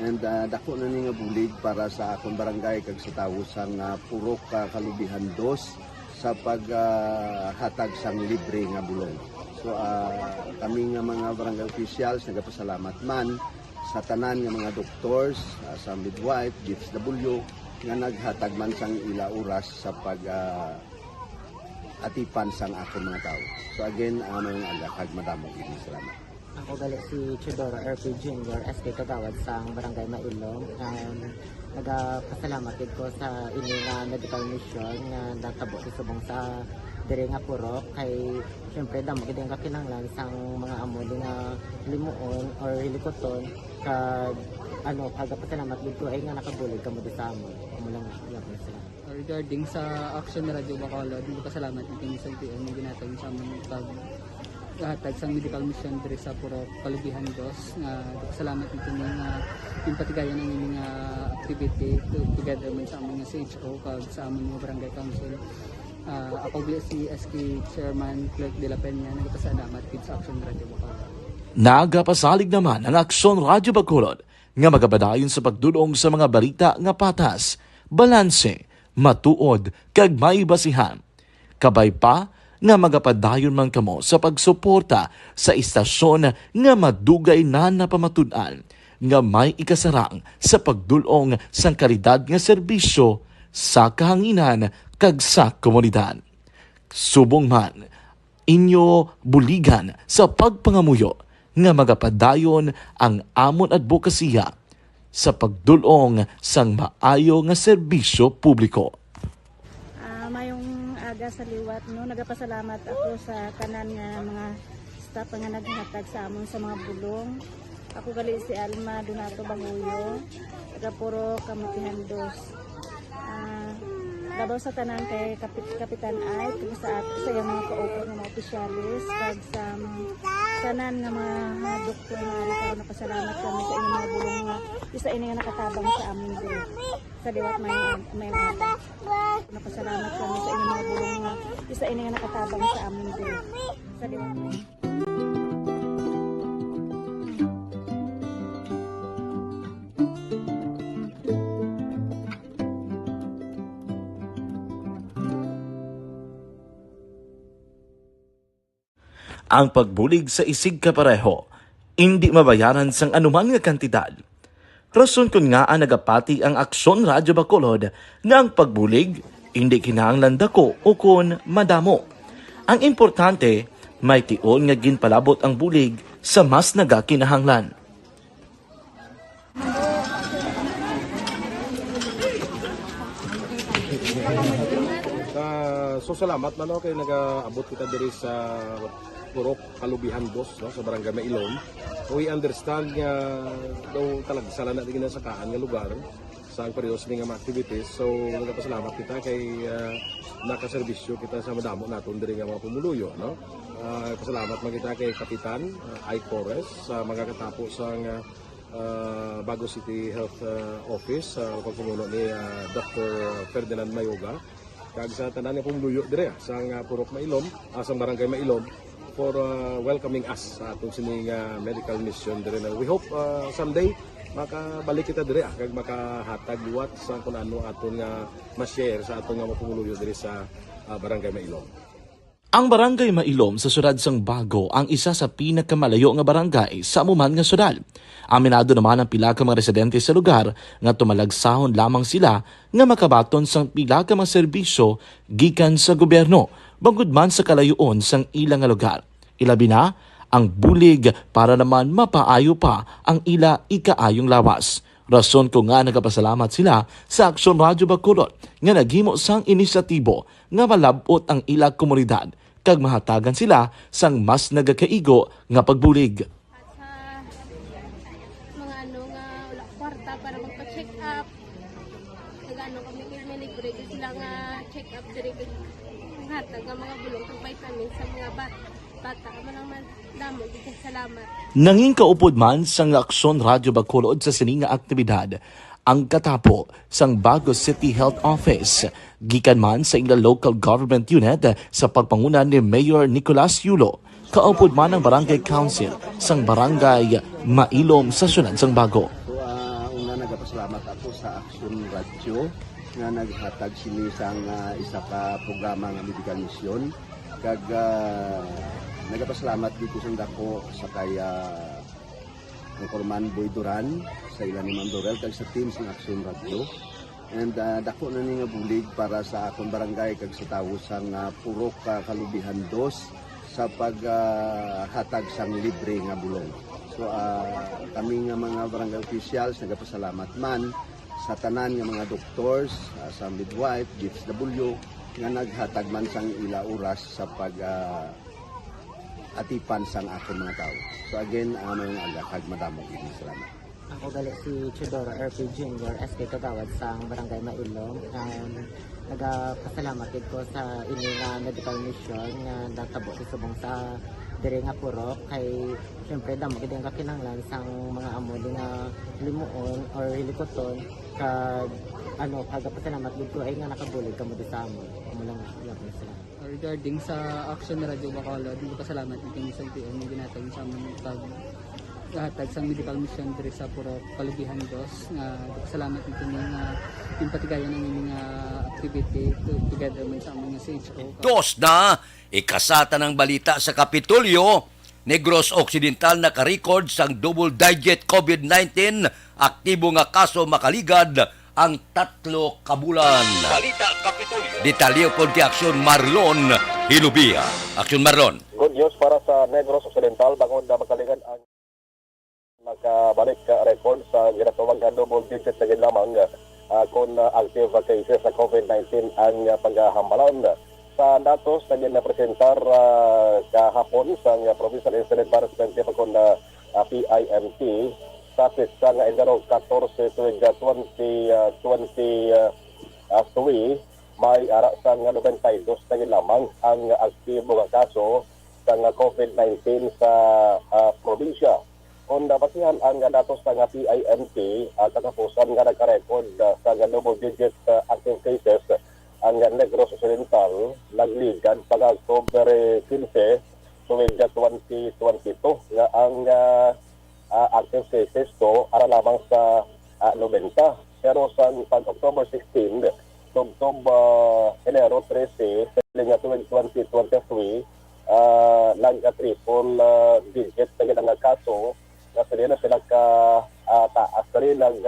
And dako na ni nga bulig para sa akong barangay kag sa tawo sang Purok Kalubihan 2 sa paghatag sang libre nga bulong. So kami nga mga barangay officials nagapasalamat man sa tanan nga mga doctors, sa midwife, DSW nga naghatag man sang ila oras sa pag atipan sang akong mga tao. So again, mayong aga kag madamo gid salamat. Ako gali si Chidoro RP Jr. SK Kagawad sa Barangay Mailom. Nagapasalamat ko sa ini nga medical mission nga natabo sa subong sa diri nga Purok kay syempre damo gid ang kakinahanglan sang mga amo nga limuon or hilikoton kag pagpasalamat dito ay nga nakabulig kamo sa amon. Amo lang salamat. Regarding sa Aksyon Radyo Bacolod, hindi pasalamat natin sa LTO na ginatawin sa aming paghatag sa medical mission diri sa Purok Kalubihan 2 nga pasalamat natin yung patigayan ng aming activity together man sa aming CHO kag sa aming barangay council. Ako si SK Chairman Clerk de la Peña nagpasalamat din sa Aksyon Radyo Bacolod. Nagapasalig naman ang Aksyon Radyo Bacolod nga magabadayon sa pagdulong sa mga balita nga patas, balanse, matuod kag may basihan. Kabay pa nga magapadayon man kamo sa pagsuporta sa istasyon nga madugay na napamatud-an nga may ikasarang sa pagdulong sang kalidad nga serbisyo sa kahanginan kag sa komunidad. Subong man, inyo buligan sa pagpangamuyo nga magapadayon ang amon advokasya sa pagdulong sang maayo nga serbisyo publiko. Mayong aga sa liwat, no, nagapasalamat ako sa tanan nga mga staff nga naghatag sa amon sa mga bulong. Ako gali si Alma Donato Banguyo, taga Puro Kamutihan 2. Labaw sa tanan kay Kapitan Ay, sa iyang mga ka-open ng mga opisyalis, kag sa tanan nga mga doktor nga ari karon napasalamat kami sa inyong mga bulong nga isa ini nga nakatabang sa amin diri sa liwat may ata. Napasalamat kami sa inyong mga bulong nga isa ini nga nakatabang sa amin diri sa liwat may. Ang pagbulig sa isig kapareho, hindi mabayaran sang anuman nga kantidad. Rason kun nga nagapati ang Aksyon Radyo Bacolod nga ang pagbulig hindi kinahanglan dako o kun madamo. Ang importante, may tion nga ginpalabot ang bulig sa mas nagakinahanglan. So salamat man kay nag-abot kita diri sa Purok Kalubihan 2, no, sa Barangay Mailom. We understand nga daw talaga sala na din sa kaan nga lugar sa periyos ni nga activities. So nagapasalamat kita kay nakaserbisyo kita sa madamo naton diri nga mga pumuluyo, no. Pasalamat man kita kay Kapitan Ay Torres sa magkakatapos ang Bago City Health Office sa pagpumuno ni Dr. Ferdinand Mayoga kag sa tanan nga pumuluyo dire sa Purok Mailom, sa Barangay Mailom for welcoming us sa atong sining medical mission dire. We hope someday makabalik kita dire kag makahatag liwat sa kun ano aton nga ma-share sa atong nga mapumuluyo dire sa Barangay Mailom. Ang Barangay Mailom sa syudad sang Bago ang isa sa pinakamalayo nga barangay sa amuman nga syudad. Aminado naman ang pila ka mga residente sa lugar nga tumalagsahon lamang sila nga makabaton sang pila ka mga serbisyo gikan sa gobyerno bangod man sa kalayuon sang ilang nga lugar. Ilabi na ang bulig para naman mapaayo pa ang ila ikaayong lawas. Rason ko nga nagapasalamat sila sa Aksyon Radyo Bacolod nga naghimo sang inisyatibo nga malabot ang ila komunidad kag mahatagan sila sang mas nagakaigo nga pagbulig. At sa mga ano nga wala kwarta para magpa-check up, nagano kami libre sila nga check up diri kag hatag nga mga bulong kag vitamins sa mga bata man damo di salamat. Nanging kaupod man sang Aksyon Radyo Bacolod sa sining nga aktibidad ang katapo sang Bago City Health Office gikan man sa ila local government unit sa pagpanguna ni Mayor Nicolas Yulo. Kaupod man ang Barangay Council sang Barangay Mailom sa syudad sang Bago. So una nagapasalamat ako sa Aksyon Radyo nga naghatag sini sang isa ka programa nga medical mission kag nagapasalamat dito sa dako sa kaya ang Corman Boy Duran sa ilan ni Ma'am Dorel kag sa team sa Aksyon Radyo. And dako na ni nga bulig para sa akong barangay kag sa tawo sang Purok Kalubihan 2 sa paghatag sang libre nga bulong. So kami nga mga barangay officials nagapasalamat man sa tanan nga mga doctors, sa midwife, DSW nga naghatag man sang ila oras sa atipan sang akong mga tao. So again, mayong aga kag madamo gid salamat. Ako gali si Chidoro RP Jr. SK Kagawad sa Barangay Mailom. Nagapasalamat ko sa ini nga medical mission nga natabo sa subong sa diri nga Purok kay syempre damo gid ang kakinahanglan sang mga amo nga limuon or hilikoton kag kagapasalamat gid ko ay nga nakabulig kamo sa amo. Amo lang sila. Regarding sa Aksyon Radyo Bacolod, pasalamat din sa LTO nga ginatag sa among hatag sa medical mission diri sa Purok Kalubihan Dos nga salamat nito nga yung patigayan ng mga activity together may sa mga CHO. Dos na ikasata ng balita sa Kapitolyo, Negros Occidental naka-record sang double-digit COVID-19, aktibo nga kaso makaligad ang 3 kabulan. Balita Kapitolyo. Detalye po kay Aksyon Marlon Hilubia. Aksyon Marlon. Good news para sa Negros Occidental bangod na makaligan ang makabalik ka record sa ginatawag nga double-digit na lamang kung active cases sa COVID-19 ang paghahambalan. Sa datos na ginapresentar kahapon sa Provincial Incident Management pagkon PIMT sa pista nga Enero 14 tuwing 2023 may ara sa 92 na lamang ang aktibo nga kaso sa COVID-19 sa probinsya. Kung basihan ang datos ng PIMT, katapusan nga nagka-record sa double-digit active cases ang Negros Occidental nagligad pag October 15 tuwing 2022 nga ang active cases to ara lamang sa 90. Pero sa pag October 16 tugtog Enero 13 tuwing 2023 nag-triple digit na ginang kaso na sila taas na rin ang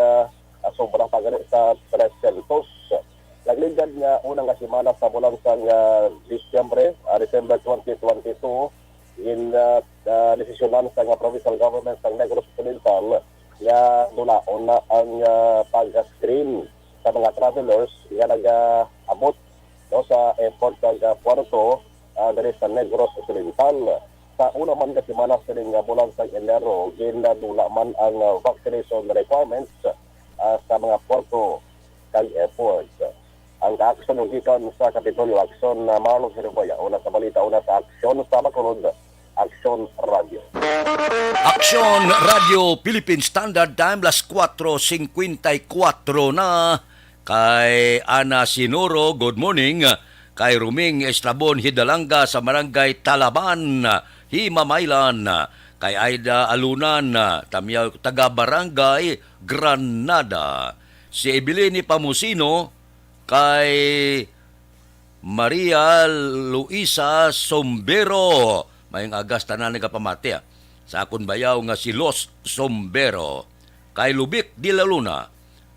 sobrang pagani sa 300. Nagligad nga unang semana sa bulan sa December 2022 in desisyonan sa provincial government sa Negros Occidental nga dulaon na ang pag-screen sa mga travelers nga nag-abot sa airport ng Puerto dari sa Negros Occidental. Sa una man ka semana sa bulan sa Enero, ginadula man ang vaccination requirements sa mga Puerto kag airport. Ang aksyon ng gikan sa Kapitolyo, aksyon na Marlon Hilubia, una sa balita, una sa aksyon sa Bacolod, Aksyon Radio. Aksyon Radio Philippine Standard Time, las 4:54 na. Kay Ana Sinoro, good morning. Kay Ruming Estrabon Hidalanga sa Barangay Talaban, Himamaylan. Kay Aida Alunan, Tamyaw, taga Barangay Granada. Si Ebilini Pamusino, kay Maria Luisa Sombero, mayang agas tanan nagapamati sa akon bayaw nga si Los Sombero. Kay Lubik di la Luna,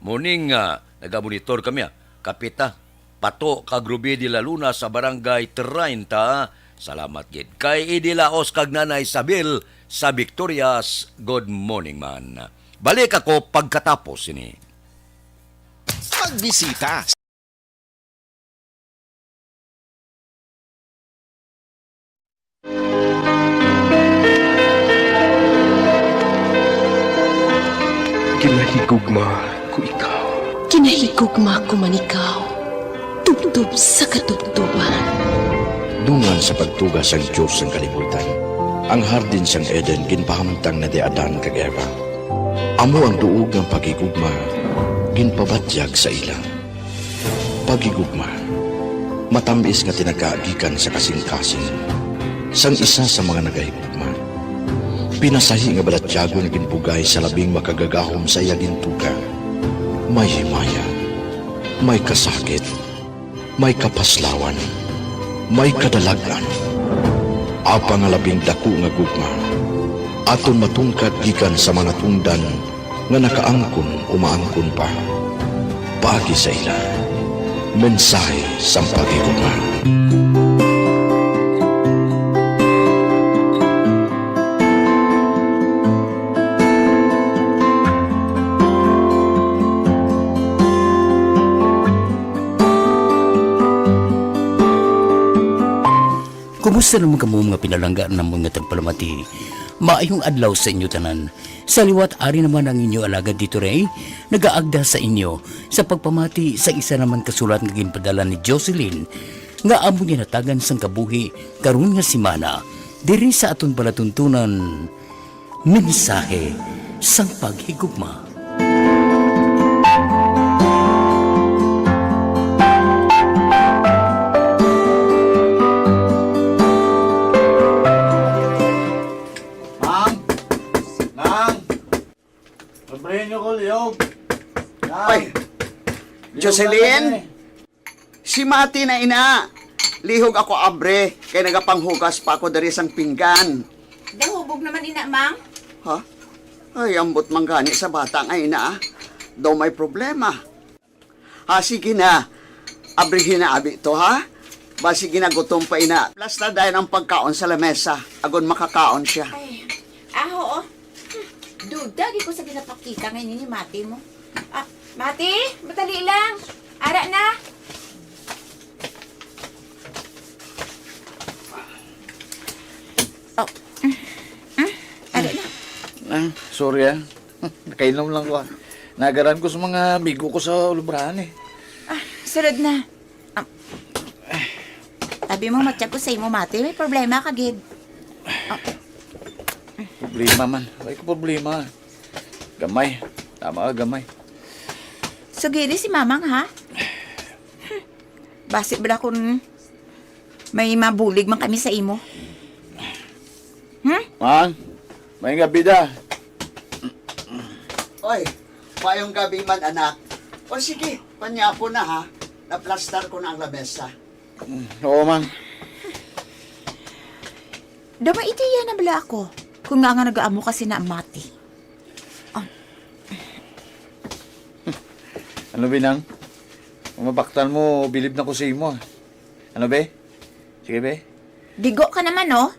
muning nagamonitor kami kapita Pato Kagrubi di la Luna sa Barangay 30. Salamat gid. Kay Idilaos kag Nanay Sabil sa Victorias, good morning man. Balik ako pagkatapos ini. Pagbisita. Kinahigugma ko ikaw. Kinahigugma ko man ikaw. Tubtub sa katubtuban. Dungan sa pagtugas ang Diyos ng kalibutan, ang hardin sang Eden ginpahamtang na di Adan kag Eva. Amo ang duog ng pagigugma, ginpabatyag sa ilang. Pagigugma, matamis nga tinagkaagikan sa kasing-kasing, sang isa sa mga nagahigugma. Pinasahi nga balatyago na ginpugay sa labing makagagahom sa iyaging tuga. May himaya, may kasakit, may kapaslawan, may kadalagan. Apa nga labing dako nga gugma, aton matungkat gikan sa mga tundan nga nakaangkon umaangkon pa. Pagi sa ila, mensahe sa pagigugma. Kumusta naman kamo mga pinalangga ng mga tagpalamati? Maayong adlaw sa inyo tanan. Sa liwat ari naman ang inyo alagad dito ray, nagaagda sa inyo sa pagpamati sa isa naman kasulat nga ginpadala ni Jocelyn nga amo niya natagan sang kabuhi karon nga simana diri sa aton palatuntunan. Mensahe sang paghigugma. Abrihin niyo ko, liyog. Ay, Jocelyn? Si Mati na ina. Lihog ako abre, kay nagapanghugas pa ako dari sang pinggan. Dahubog naman ina, mang. Ha? Ay, ambot man gani sa bata nga ina. Daw may problema. Ha, sige na. Abrihin na abi to, ha? Basi ginagutom pa ina. Plus na dahil ang pagkaon sa lamesa. Agon makakaon siya. Oo. Dudagi ko sa ginapakita ngayon ni Mati mo. Mati, matali lang. Ara na. Ara na. Sorry nakainom lang ko. Nagaran ko sa mga amigo ko sa ulubrahan Sunod na. Sabi mo, matyak ko sa imo, Mati. May problema ka, Gid. Problema man. Ay ko problema. Gamay. Tama ka, gamay. So, gini si Mamang, ha? Basi ba kung may mabulig man kami sa imo? Man, may gabi da. Oy, mayong gabi man anak. O sige, panyapo na ha. Naplastar ko na ang lamesa. Oo man. Damaitiya na bala ako. Kung nga nag-aamo kasi na Mati. Ano binang? Kung mabaktan mo, bilib na ko sa imo. Ano be? Sige be? Digo ka naman, no?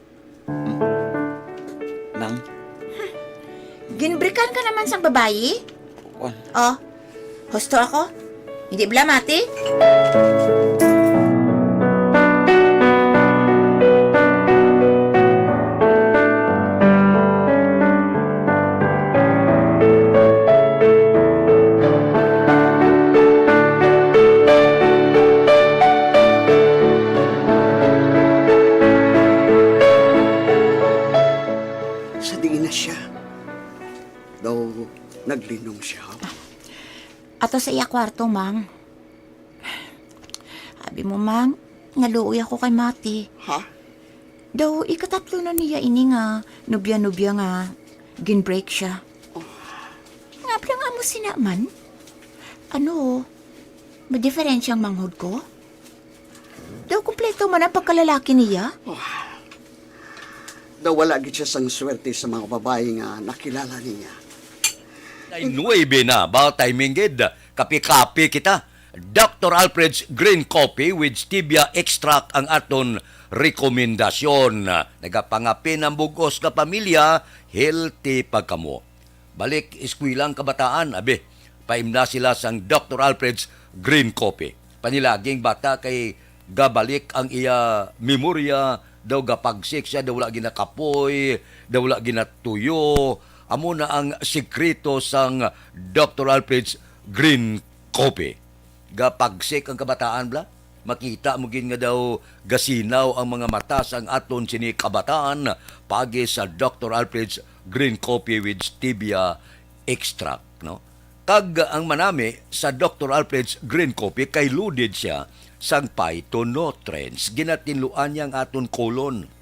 Nang? Ginbrikan ka naman sang babayi? Oh, husto ako? Hindi bala, Mati? Naglinong siya. Ato sa iya kwarto, Mang. Sabi mo, Mang, naluoy ako kay Mati. Ha? Daw, ikatatlo na niya ini nga, nubya-nubya nga, ginbreak siya. Nga pala nga mo sinaman? Ano, may diferensyang manghod ko? Daw, kumpleto man ang pagkalalaki niya? Daw wala gid siya sang swerte sa mga babae nga nakilala niya. Ay, 9 na ba timing gid? Kapi-kapi kita. Dr. Alfred's Green Coffee with Stevia Extract ang aton rekomendasyon. Nagapangapin ang bugos ka pamilya, healthy pagkamo. Balik eskwilang kabataan, abe, paimna sila sang Dr. Alfred's Green Coffee. Panilaging bata kay gabalik ang iya memorya, daw gapagsik siya, daw wala ginakapoy, daw wala ginatuyo. Amo na ang sikreto sang Dr. Alfred's Green Coffee. Gapagsik ang kabataan bla, makita mo gin nga daw gasinaw ang mga mata sang aton sini kabataan pagi sa Dr. Alfred's Green Coffee with Stevia Extract, no? Kag ang manami sa Dr. Alfred's Green Coffee kay loaded siya sang phytonutrients, ginatinluan niya ang aton kolon.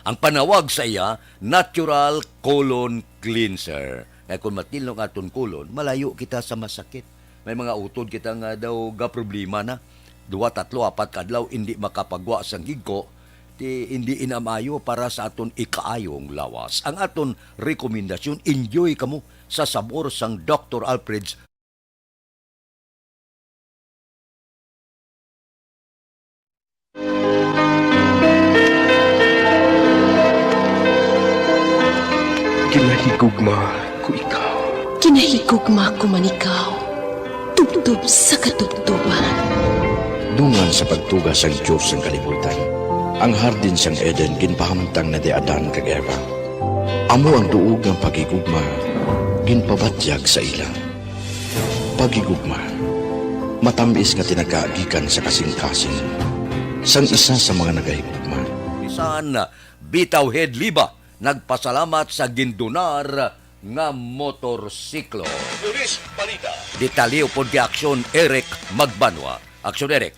Ang panawag sa iya, natural colon cleanser. Kaya kung matilong aton kolon, malayo kita sa masakit. May mga utod kita nga daw ga problema na. 2, 3, 4 kadlaw hindi makapagwa sang higko, hindi inamayo para sa aton ikaayong lawas. Ang aton rekomendasyon, enjoy kamo sa sabor sang Dr. Alfred's Kinahigugma ko ikaw. Kinahigugma ko man ikaw. Tubtub sa katubtuban. Dungan sa pagtuga sang Diyos ang kalibutan. Ang hardin sang Eden ginpahamtang na di Adan kag Eva. Amo ang duog ng pagigugma, ginpabatyag sa ila. Pagigugma, matamis nga tinagkaagikan sa kasing-kasing. Sang isa sa mga nagahigugma. Bisan bitaw head liba, nagpasalamat sa gindunar nga motorsiklo. Detalye po di aksyon Eric Magbanwa. Aksyon Eric.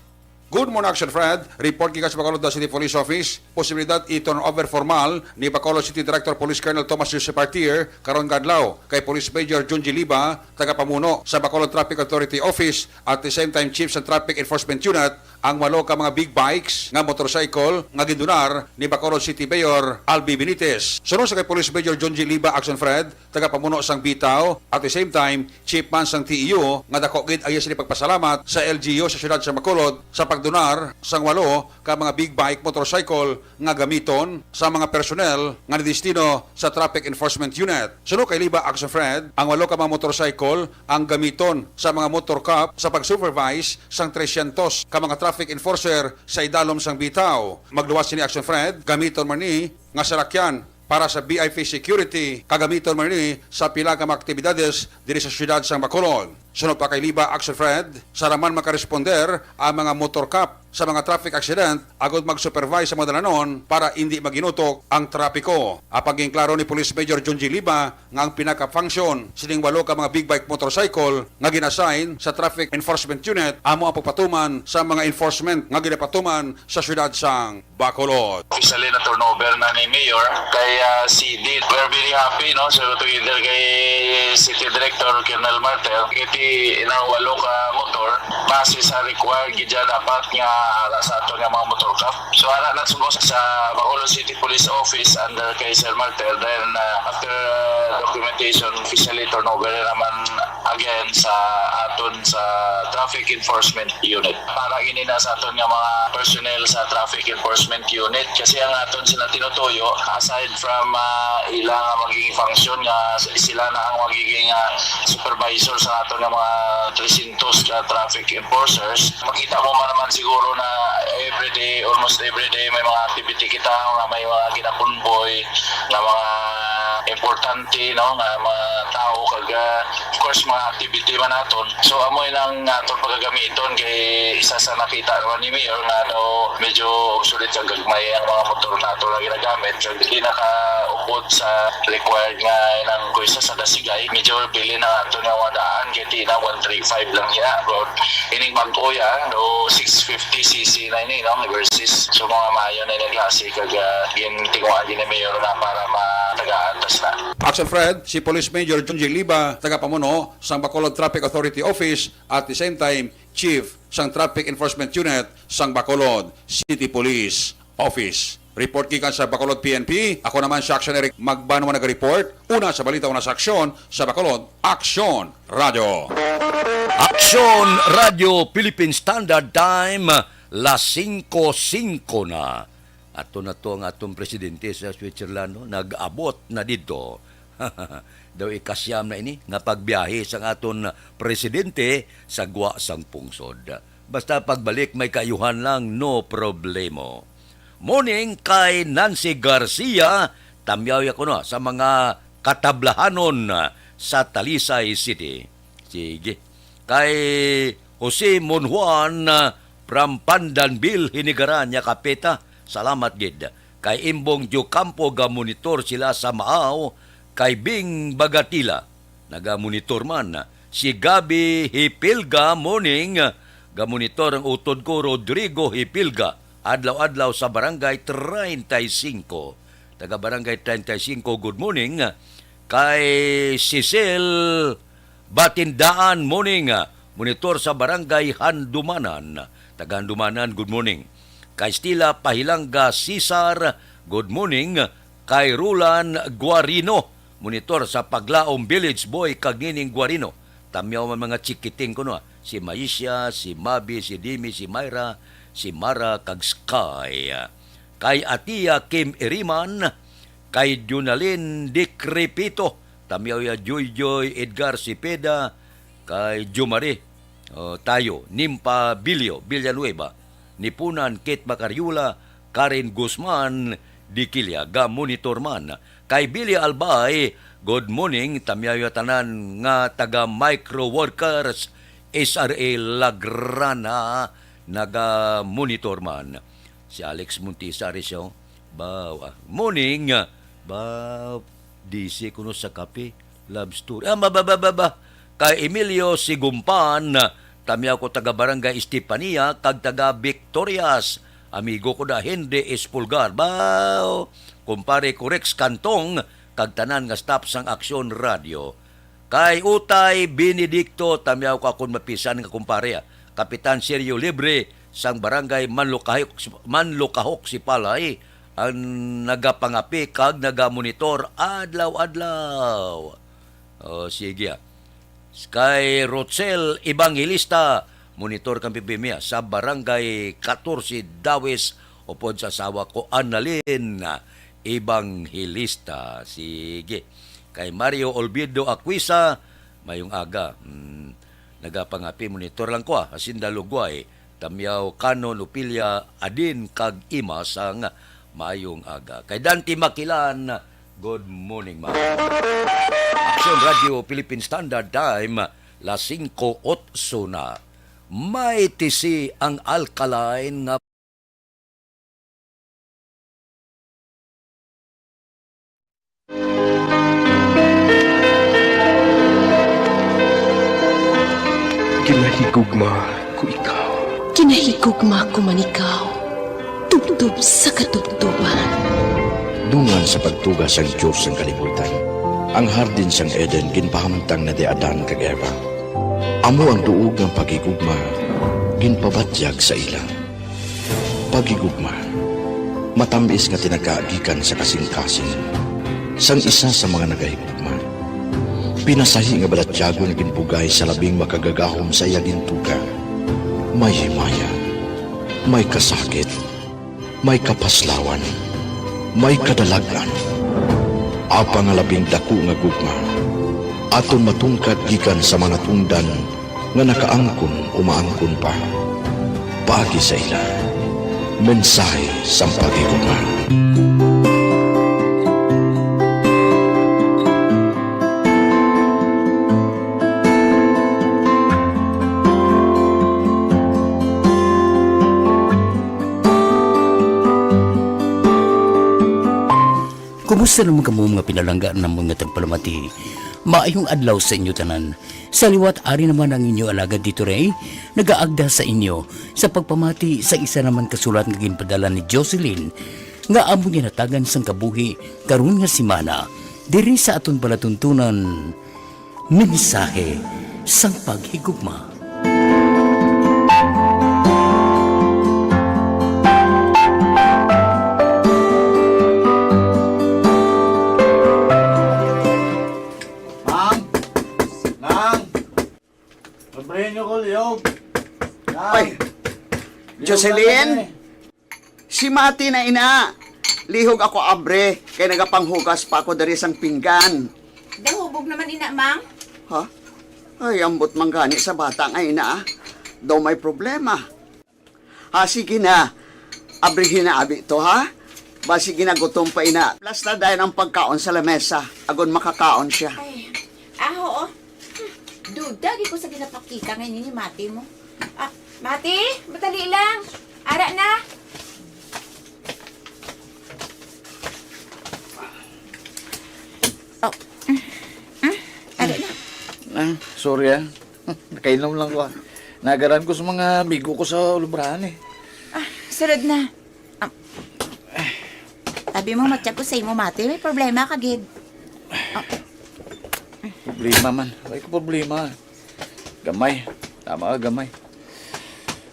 Good morning, Action Fred. Report gikan sa Bacolod City Police Office. Posibilidad i-turn over formal ni Bacolod City Director Police Colonel Thomas Joseph Partier karon kadlaw kay Police Major Junji Liba, tagapamuno sa Bacolod Traffic Authority Office at the same time Chief sa Traffic Enforcement Unit ang walo ka mga big bikes nga motorcycle nga gindunar ni Bacolod City Mayor Albi Benitez. Sunod sa kay Police Major Junji Liba, Action Fred, tagapamuno sang Bitaw at the same time Chief man sang TEU nga dako gid ay sila pagpasalamat sa LGU sa siyudad sa Bacolod sa pagdunar sang walo ka mga big bike motorcycle nga gamiton sa mga personnel nga nidestino sa Traffic Enforcement Unit. Sunod kay Liba, Action Fred, ang walo ka mga motorcycle ang gamiton sa mga motor cup sa pag-supervise sang 300 ka mga traffic enforcer sa idalom sang Bitaw. Magluwas ni Action Fred, gamiton man ni nga salakyan para sa BIP security, kagamiton man ni sa pila ka mga aktibidades diri sa siyudad sang Bacolod. Sunod pa kay Liba, Action Fred, saraman makaresponder ang mga motor cup sa mga traffic accident agad mag-supervise sa mga dalanon para hindi maginutok ang trapiko. Apaging klaro ni Police Major Junji Liba nga ang pinaka-function sining walo ka mga big bike motorcycle nga ginassign sa Traffic Enforcement Unit amo ang pagpatuman sa mga enforcement nga ginapatuman sa siyudad sang Bacolod. Officially na turnover na ni Mayor kay CD. We're very happy, no? So together kay City Director Colonel Martel, inang walo ka motor base sa required gidya dapat nga sa ato nga mga motor cup. So ana na sumo sa Bacolod City Police Office under kay Sir Martel, then after documentation officially turnover naman again sa aton sa Traffic Enforcement Unit. Para ini na sa aton nga mga personnel sa Traffic Enforcement Unit kasi ang aton sila tinutuyo aside from ilang magiging function nga sila na ang magiging supervisor sa aton nga mga 300 ka traffic enforcers. Makita mo man naman siguro na everyday, almost everyday may mga activity kita nga may mga ginapunboy na mga importante, no, nga mga tao kag of course mga activity man naton. So amoy lang naton pagagamiton kay isa sa nakita naman ni Mayor nga no, medyo obsolete kag gagmay ang mga motor nato na ginagamit kag hindi nakaupod sa required nga nang kuisa sa dasigay. Medyo pili na ato nga wadaan kay tina 135 lang niya about ining mag-oya no 650cc na ini, no, versus so mga mayo na yung klase kag gintinguan din ni Mayor na para matagaan tas na. Action Fred, si Police Major Junji Liba, tagapamuno sa Bacolod Traffic Authority Office at the same time Chief sang Traffic Enforcement Unit sang Bacolod City Police Office. Report gikan sa Bacolod PNP. Ako naman si Action Eric Magbano man nag-report. Una sa balita, una sa aksyon sa Bacolod Action Radio. Action Radio Philippine Standard Time, las 5:05 na. Ato na to ang atong presidente sa Switzerland, no? Nag-abot na dito. Daw ikasyam na ini nga pagbiyahe sang aton presidente sa gwa sang pungsod. Basta pagbalik may kayuhan lang, no problemo. Morning kay Nancy Garcia, tamyaw ko no sa mga katablahanon sa Talisay City. Sige. Kay Jose Monjuan from Pandanbil, Hinigaran, Kapeta, salamat gid. Kay Imbong Diocampo ga-monitor sila sa Maaw, kay Bing Bagatila naga-monitor man. Si Gabi Hipilga morning ga-monitor ang utod ko Rodrigo Hipilga adlaw-adlaw sa barangay 35. Taga barangay 35, good morning. Kay Cecil Batindaan morning monitor sa barangay Handumanan. Taga Handumanan, good morning. Kay Stila Pahilanga Cesar, good morning. Kay Rulan Guarino, monitor sa Paglaom Village Boy, Kagnining Guarino. Tamyaw man mga chikiting ko no. Si Maisha, si Mabi, si Dimi, si Myra, si Mara, kag Sky. Kay Atia Kim Iriman, kay Junalyn Dikrepito, tamyaw ya Joy Edgar Sipeda, kay Jumari, tayo, Nimpa Bilio, Villanueva, Nipunan Kate Bacaryula, Karen Guzman, Dikilya, ga monitor man. Kay Billy Albay, good morning, tamyayo tanan nga taga Micro Workers, SRA Lagrana, naga monitor man. Si Alex Muntisares siya, morning, DC kuno sa kape, love story. Kay Emilio Sigumpan, Tamiyaw ko taga Barangay Estepania kag taga Victorias. Amigo ko da Hindi Espulgar. Bao, kumpare ko Rex Kantong kag tanan nga staff sang Aksyon Radio. Kay Utay Benedicto, tamiyaw ko akong mapisan nga kumpare. Kapitan Sergio Libre sang Barangay Manlukahok si Palay ang nagapangapi kag nagamonitor adlaw-adlaw. Sige. Kay Rochelle Evangelista, monitor kang pipimia sa Barangay 14 Dawes upod sa asawa ko Annalyn Evangelista. Sige. Kay Mario Olvido Aquisa, mayong aga. Nagapangapi monitor lang ko asin dalugway. Tamyaw Kanon Upilya Adin kag Ima sang mayong aga. Kay Dante Makilan, good morning, ma. Aksyon Radio Philippine Standard Time, las 5:08 na. May tisi ang alkaline nga Kinahigugma ko ikaw. Kinahigugma ko man ikaw. Tubtub sa katubtuban. Dungan sa pagtuga sang Diyos ang kalibutan, ang hardin sang Eden ginpahamtang na di Adan kag Eva. Amo ang duog ng pagigugma, ginpabatyag sa ila. Pagigugma, matambis nga tinagkaagikan sa kasing-kasing, sang isa sa mga nagahigugma. Pinasahi nga balatyago na ginpugay sa labing makagagahom sa iyagin tuga. May himaya, may kasakit, may kapaslawan, may kadalagan. Apa nga labing dako nga gugma, aton matungkad gikan sa mga tungdan nga nakaangkon umaangkon pa. Pagi sa ila, mensahe sa pagigugma. Kumusta naman kamo mga pinalangga ng mga tagpalamati? Maayong adlaw sa inyo tanan. Sa liwat ari naman ang inyo alagad dito ray, nagaagda sa inyo sa pagpamati sa isa naman kasulat nga ginpadala ni Jocelyn nga amo niya natagan sang kabuhi karon nga simana diri sa aton palatuntunan mensahe sang paghigugma. Ay, Jocelyn, si Mati na ina. Lihog ako abre, kay nagapanghugas pa ako dari sang pinggan. Dahubog naman ina, mang. Ha? Ay, ambot manggani sa bata nga ina. Daw may problema. Sige na, abrihin na abi to ha? Basi ginagutom pa ina. Plus na dahil ang pagkaon sa lamesa. Agon makakaon siya. Ay, oo. Duda, di ko sa ginapakita ngayon ni Mati mo. Mati, batali lang. Ara na. Ara na. Sorry nakainom lang ko Nagaran ko sa mga amigo ko sa lubrahan Sunod na. Sabi mo, matya ko sa imo, Mati. May problema ka, Gid. Problema man. Ay ko problema. Gamay. Tama ka, gamay.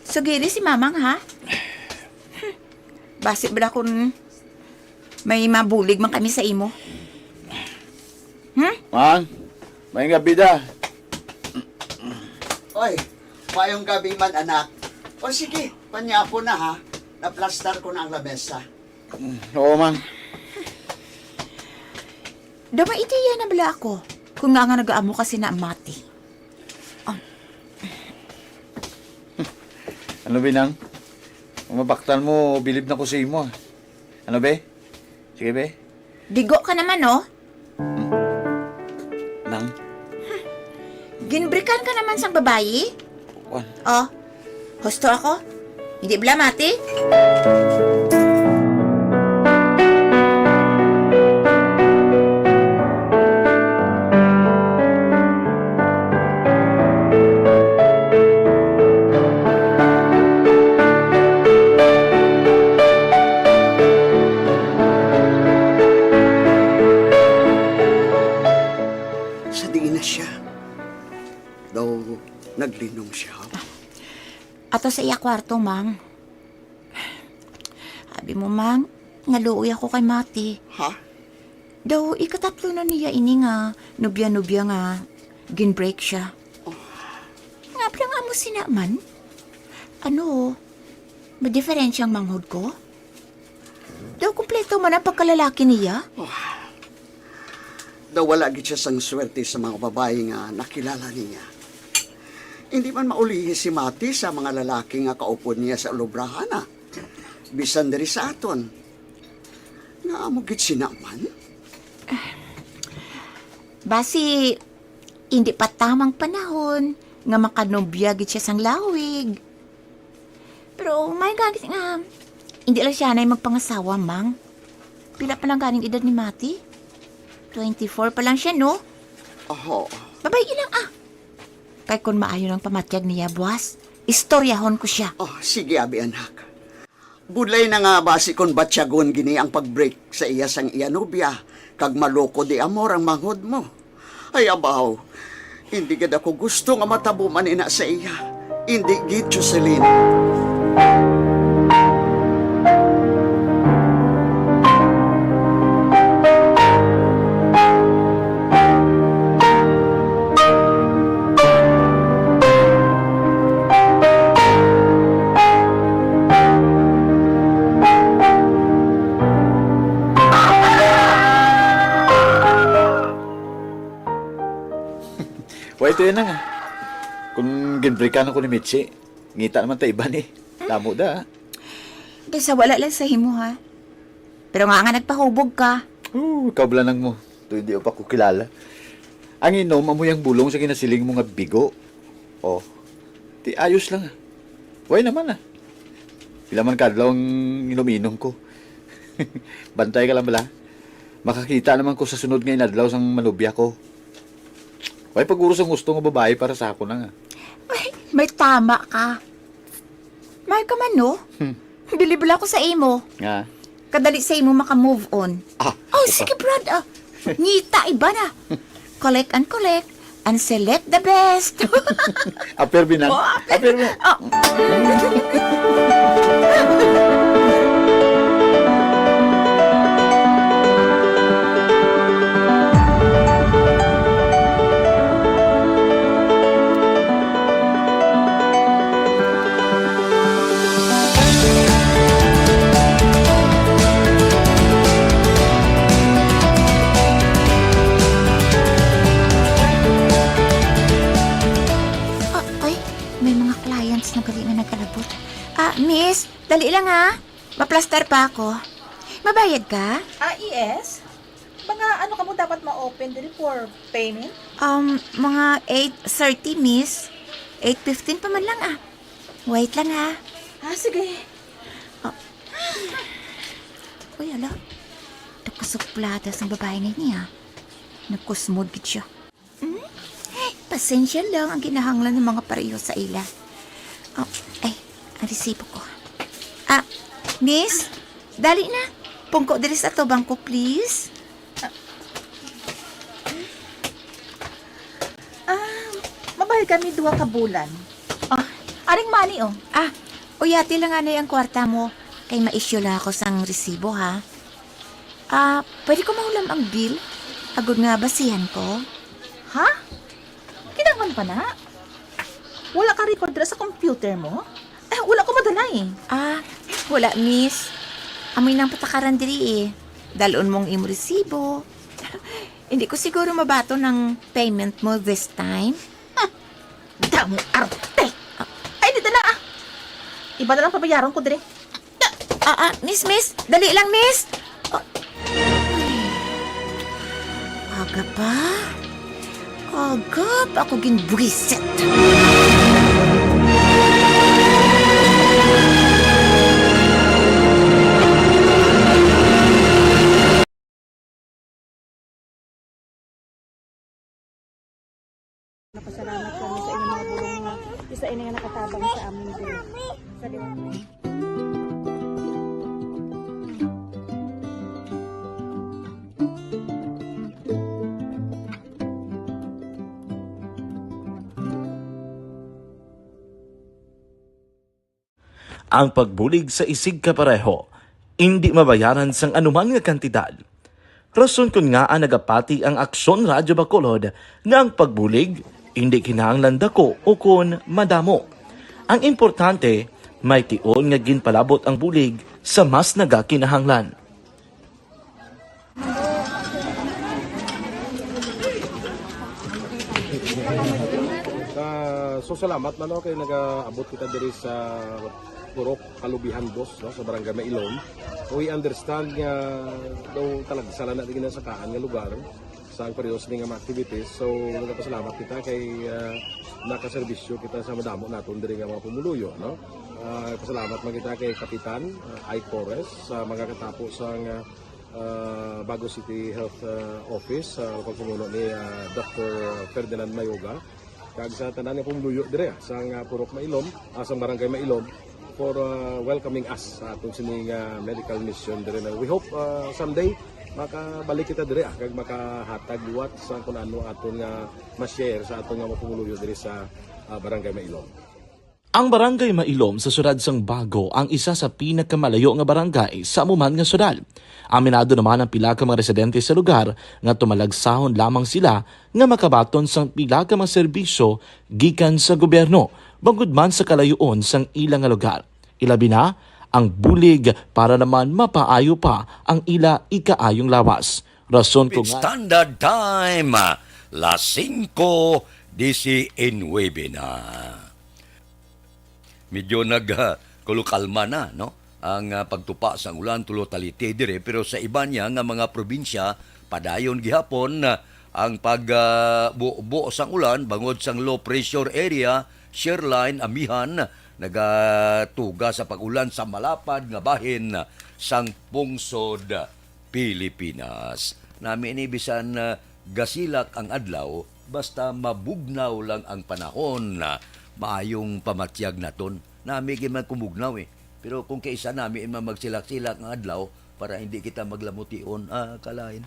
Sugiri si Mamang, ha? Basi ba kung may mabulig man kami sa imo? Mang, may gabi da. Oy, mayong gabi man anak. O sige, panyapo na ha. Naplastar ko na ang lamesa. Oo, mang. Dama itiya na bala ako. Kung nga nag-aamo kasi na Mati. Ano binang? Kung mabaktan mo, bilib na ko sa imo. Ano be? Sige be? Digo ka naman, no? Nang? Ginbrikan ka naman sang babayi? Wan. Husto ako? Hindi bala, Mati? sa diin na siya. Daw naglinom siya. Ato sa iya kwarto, Mang. Abi mo, Mang, ngaluoy ako kay Mati. Ha? Daw, ikatatlo na niya ini nga, nubya-nubya nga, ginbreak siya. Nga pala nga mo sinaman? Ano, madiferensyang manghod ko? Daw, kumpleto man ang pagkalalaki niya? Daw wala gid siya sang swerte sa mga babae nga nakilala niya. Hindi man maulihi si Mati sa mga lalaki nga kaupo niya sa lubrahan na. Bisan diri sa aton. Nga amo gid sinaman? Basi, hindi pa tamang panahon nga makanobya gid siya sang lawig. Pero may gagit nga, hindi lang siya na magpangasawa, Mang. Pila pa lang ganing edad ni Mati? 24 pa lang siya, no? Oho. Babay ilang Kay kung maayo ng pamatyag niya, buwas, istoryahon ko siya. Oh, sige, abi anak. Budlay na nga basi kon batyagon gini ang pag-break sa iya sang iya nobya, kag maloko di amor ang manghod mo. Ay abaw, hindi gid ako gusto nga matabo man ina sa iya. Hindi gid, Jocelyn. Ito yan nga. Kung ginbreakan ako ni Mitzi, ngita naman tayo iba ni. Tamo da. Kaysa wala lang sa himo, ha? Pero nga nagpahubog ka. Kablanang mo. Ito hindi pa ko kilala. Ang inom, amuyang bulong sa kinasiling mo nga bigo. Oh, ti ayos lang. Way naman Pila man kadlaw ang inom-inom ko. Bantay ka lang bala. Makakita naman ko sa sunod nga inadlaw sang manubya ko. Way pag-uros ang gusto ng babae para sa ako na nga. May tama ka. May ka man, no? Bilibla ko sa imo. Nga. Kadali sa imo maka-move on. Sige, Brad. Ngita, iba na. Collect and select the best. Aper binan. Aper binan. Miss, dali lang ha. Maplaster pa ako. Mabayad ka? Yes. Mga ano ka mo dapat ma-open din for payment? Mga 8:30, miss. 8:15 pa man lang Wait lang ha. Sige. Uy, ala. Nakasuplada sa babae ngayon niya. Nagkusmod gid siya. Pasensya lang ang ginahanglan ng mga pareho sa ila. Ang resibo ko. Miss, dali na. Pungko diri sa to bangko, please. Mabayad kami 2 ka bulan. Aring money, Uyati lang ang kwarta mo. Kay ma-issue lang ako sang resibo, ha? Pwede ko maulam ang bill? Agod nga basihan ko? Ha? Kinangan pa na? Wala ka record sa computer mo? Wala ko madala Wala, miss. Amoy ng patakaran diri Dalon mong imo resibo. Hindi ko siguro mabato ng payment mo this time. Damong arte! Ay, dito na Iba na lang pabayaran ko diri. Miss. Dali lang, miss. Aga pa? Agap ako ginbuisit. Napasalamat kami sa inyong mga bulong na isa ini nga nakatabang sa amin din. Sa liwat. ang pagbulig sa isig kapareho, hindi mabayaran sang anuman nga kantidad. Rason kun nga ang nagapati ang Aksyon Radyo Bacolod nga ang pagbulig hindi kinahanglan dako o kun madamo. Ang importante, may tion nga ginpalabot ang bulig sa mas nagakinahanglan. So salamat man kay nag-abot kita diri sa Purok Kalubihan Boss, no, sa Barangay Mailom. We understand nga daw talaga sala na din sa kaan nga lugar sa ang periyos ng mga activities. So nagpasalamat kita kay nakaserbisyo kita sa madamo naton diri nga mga pumuluyo, no. Pasalamat man kita kay Kapitan I. Torres sa mga katapo sa Bago City Health Office sa pagpumuno ni Dr. Ferdinand Mayoga kag sa tanan nga pumuluyo dire sa Purok Mailom, sa Barangay Mailom for welcoming us sa atong sining medical mission dire. We hope someday makabalik kita dire kag makahatag liwat sa kung ano aton nga ma-share sa atong nga pumuluyo dire sa Barangay Mailom. Ang Barangay Mailom sa syudad sang Bago ang isa sa pinakamalayo nga barangay sa amuman nga syudad. Aminado naman ang pila ka mga residente sa lugar nga tumalagsahon lamang sila nga makabaton sang pila ka mga serbisyo gikan sa gobyerno bangod man sa kalayuon sang ilang nga lugar. Ilabi na ang bulig para naman mapaayo pa ang ila ikaayong lawas. Rason ko nga Standard Time, las 5:19 na. Medyo nagkulukalma na, no? Ang pagtupa sa ulan tulo talite dire, pero sa iba niya nga mga probinsya padayon gihapon ang pagbuo sang ulan bangod sang low pressure area, shear line amihan nagatuga sa pagulan sa malapad nga bahin sang pungsod Pilipinas. Nami ini bisan gasilak ang adlaw basta mabugnaw lang ang panahon maayong pamatyag naton. Nami man kumugnaw Pero kung kaisa nami magsilak-silak ng adlaw para hindi kita maglamution, kalain.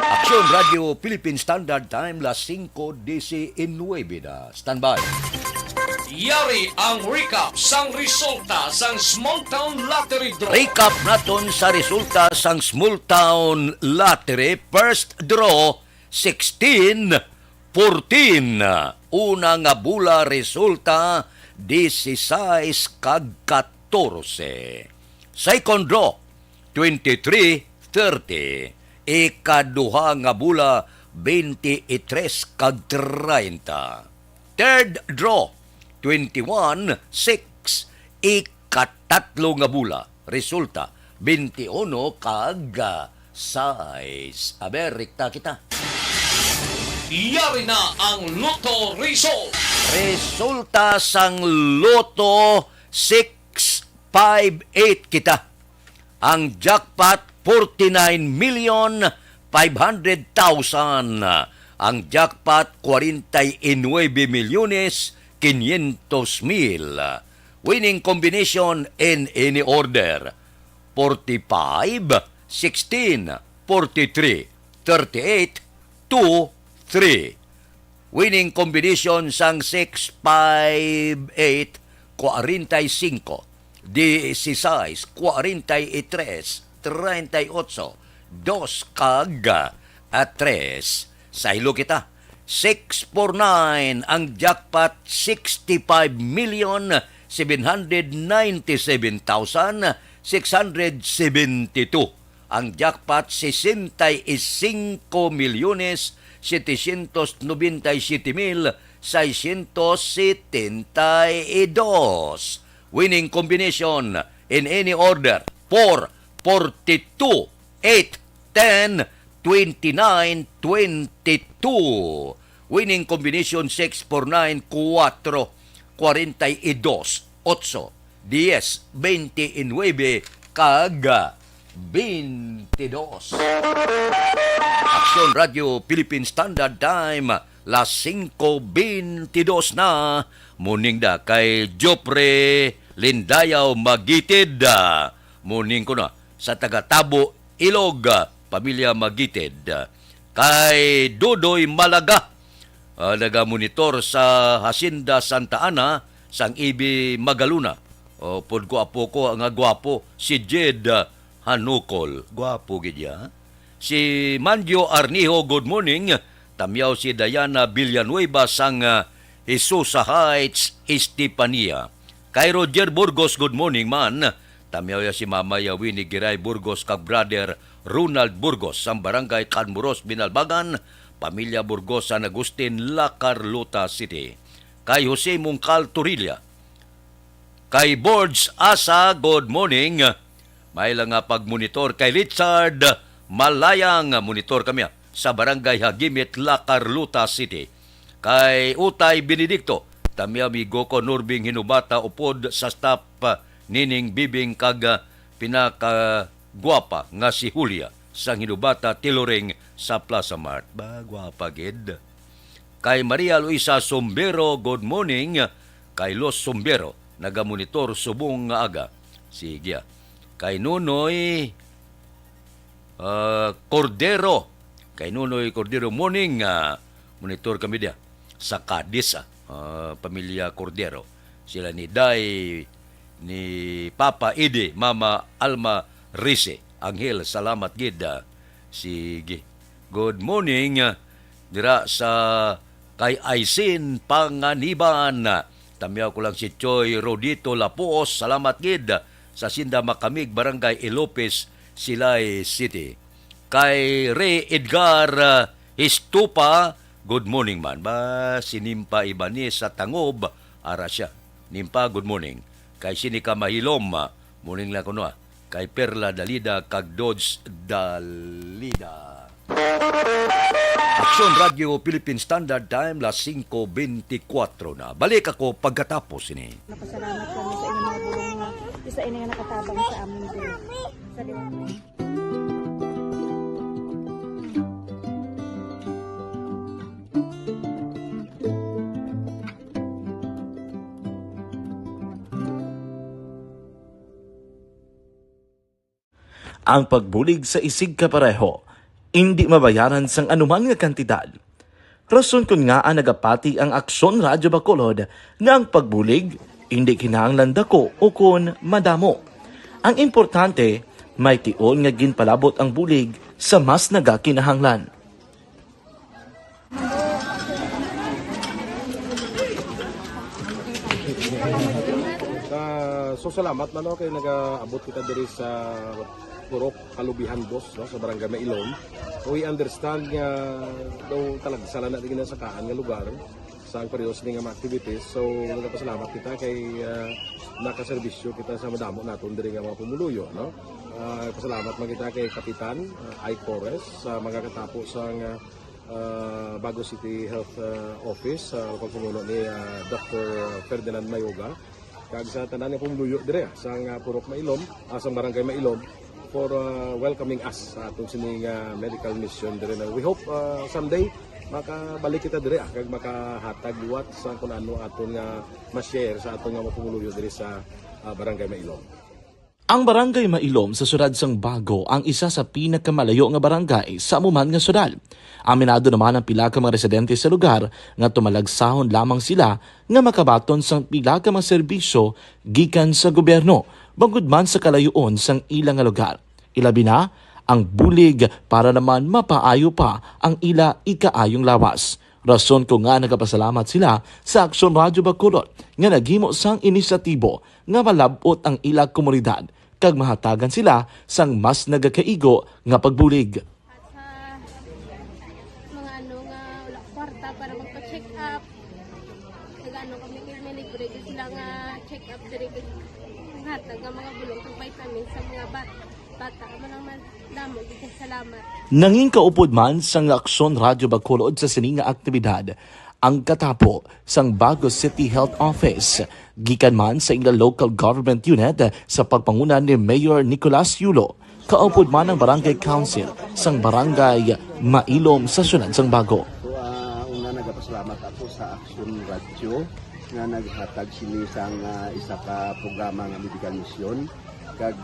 Aksyon Radio Philippine Standard Time, las 5:19 na. Standby. Yari ang recap sang resulta sang Small Town Lottery Draw. Recap naton sa resulta sang Small Town Lottery. First draw, 16-14. Una nga bula resulta 16 kag 14. Second draw, 23-30. Ikaduha nga bula, 23 kag 30. Third draw, 21-6. Ikatatlo nga bula, resulta, 21 kag 6. Aber, rikta kita. Yari na ang Lotto result. Resulta sang Lotto 658 kita. Ang jackpot 49,500,000. Ang jackpot 49,500,000. Winning combination in any order. 45, 16, 43, 38, 2, 3. Winning combination sang 6, 5, 8, 45, 16, 43, 38, 2 kag 3. Sa ilo kita. 649 ang jackpot 65,797,672. Ang jackpot 65,797,672. Winning combination in any order 4, 42, 8, 10, 29, 22. Winning combination 649, 4, 42, 8, 10, 29, kag 22. Aksyon Radio Philippine Standard Time, las 5:22 na. Muning da kay Jopre Lindayaw Magitid. Muning ko na sa taga-Tabo, Ilog, pamilya Magitid. Kay Dudoy Malaga, nagamonitor sa Hacienda Santa Ana, sang Ibi Magaluna. O pod ko apo ko nga gwapo si Jed Hanukol. Gwapo gid ya. Si Mandio Arnijo, good morning. Tamyaw si Diana Villanueva sang Jesusa Heights, Estepania. Kay Roger Burgos, good morning man. Tamyaw ya si Mama Winnie Giray Burgos kag brother Ronald Burgos sang barangay Canmuros, Binalbagan, pamilya Burgos San Agustin, La Carlota City. Kay Jose Mungcal Torilla. Kay Boards Asa, good morning. May lang nga pagmonitor kay Richard Malayang, monitor kami sa barangay Hagimit, La Carlota City. Kay Utay Benedicto, tamya amigo ko Nurbing Hinubata upod sa staff nining bibing kag pinakagwapa nga si Julia sa Hinubata Tiloring sa Plaza Mart. Ba, gwapa gid. Kay Maria Luisa Sombero, good morning. Kay Los Sombero, nagamonitor subong nga aga. Sige. Kay Nunoy Cordero. Kay Nunoy Cordero, morning. Monitor kami dia sa Cadiz, pamilya Cordero. Sila ni Day, ni Papa Ide, Mama Alma Rize. Anghel, salamat gid. Sige. Good morning. Dira sa kay Aisin Panganiban. Tamyaw ko lang si Choy Rodito Lapuos. Salamat gid sa Sinda Makamig, Barangay Ilopes, Silay City. Kay Ray Edgar Histupa, good morning man. Ba, si Nimpa Ibani sa Tangob, ara siya. Nimpa, good morning. Kay Sinika Mahilom, morning lang kuno. Kay Perla Dalida, kag Dodge Dalida. Aksyon Radio Philippine Standard Time, las 5:24 na. Balik ako pagkatapos ini. Napasalamat kami sa inyong mga bulong nga isa ini nga nakatabang sa amin din. Sa liwat. Ang pagbulig sa isig kapareho, hindi mabayaran sang anuman nga kantidad. Rason kun nga ang nagapati ang Aksyon Radyo Bacolod nga ang pagbulig hindi kinahanglan dako o kun madamo. Ang importante, may tion nga ginpalabot ang bulig sa mas nagakinahanglan. So salamat man kay nagaabot kita diri sa Purok Kalubihan Boss, no, sa Barangay Mailom. We understand nga daw talaga sala na din sa kaan nga lugar sa periodos ning mga activities. So nagapasalamat kita kay nakaserbisyo kita sa madamo naton diri nga mga pumuluyo, no. Pasalamat man kita kay Kapitan I. Torres sa mga katapo sa Bago City Health Office sa pagpumuno ni Dr. Ferdinand Mayoga kag sa tanan nga pumuluyo diri sa Purok Mailom, sa Barangay Mailom, for welcoming us sa atong sining medical mission dire. We hope someday makabalik kita dire kag makahatag liwat sa kun ano aton nga ma-share sa aton nga mapumuluyo dire sa Barangay Mailom. Ang Barangay Mailom sa syudad sang Bago ang isa sa pinakamalayo nga barangay sa amuman nga syudad. Aminado naman ang pila ka mga residente sa lugar nga tumalagsahon lamang sila nga makabaton sang pila ka mga serbisyo gikan sa gobyerno bangod man sa kalayoon sang ilang nga lugar. Ilabi na ang bulig para naman mapaayo pa ang ila ikaayong lawas. Rason ko nga nagapasalamat sila sa Aksyon Radyo Bacolod nga naghimo sang inisyatibo nga malabot ang ila komunidad kag mahatagan sila sang mas nagakaigo nga pagbulig. Mga ano nga wala kwarta para magpa-check up. Nagano kami libre sila nga check up diri hatag nga mga bulong kag vitamin sa mga bata man damo gid salamat. Nanging kaupod man sang Aksyon Radyo Bacolod sa sining nga aktibidad ang katapo sang Bago City Health Office gikan man sa ila local government unit sa pagpangunan ni Mayor Nicolas Yulo. Kaupod man ang Barangay Council sang Barangay Mailom sa syudad sang Bago. So, una nagapasalamat ako sa Aksyon Radio nga naghatag sini sang isa ka programa nga medical mission kag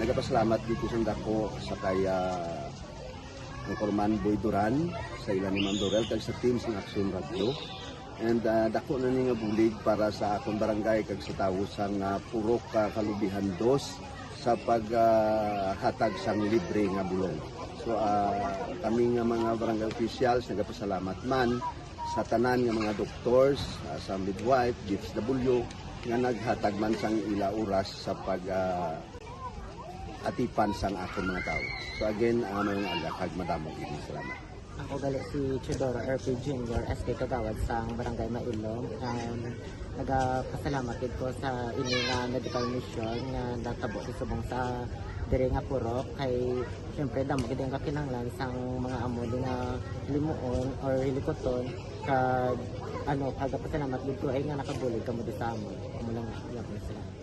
nagapasalamat dito sa dako sa kaya ang Corman Boy Duran sa ilan ni Ma'am Dorel kag sa team sa Aksyon Radio. And dako na ni nga bulig para sa akong barangay kag sa tawo sang Purok Kalubihan 2 sa paghatag sang libre nga bulong. So kami nga mga barangay officials nagapasalamat man sa tanan nga mga doctors, sa midwife, DSW nga naghatag man sang ila oras sa atipan sang akong mga tao. So again, mayong agakag madamog ini. Salamat. Ako gali si Chidoro RP Jr. SK Kagawad sa Barangay Mailong. Nagapasalamat ko sa ini nga medical mission nga natabo sa subong sa diri nga Purok kay syempre damo gid ang kakinahanglan sang mga amuli nga limuon or hilikoton kag pagpasalamat gid ko ay nga nakabulig kamo di sa amon. Amo lang sila.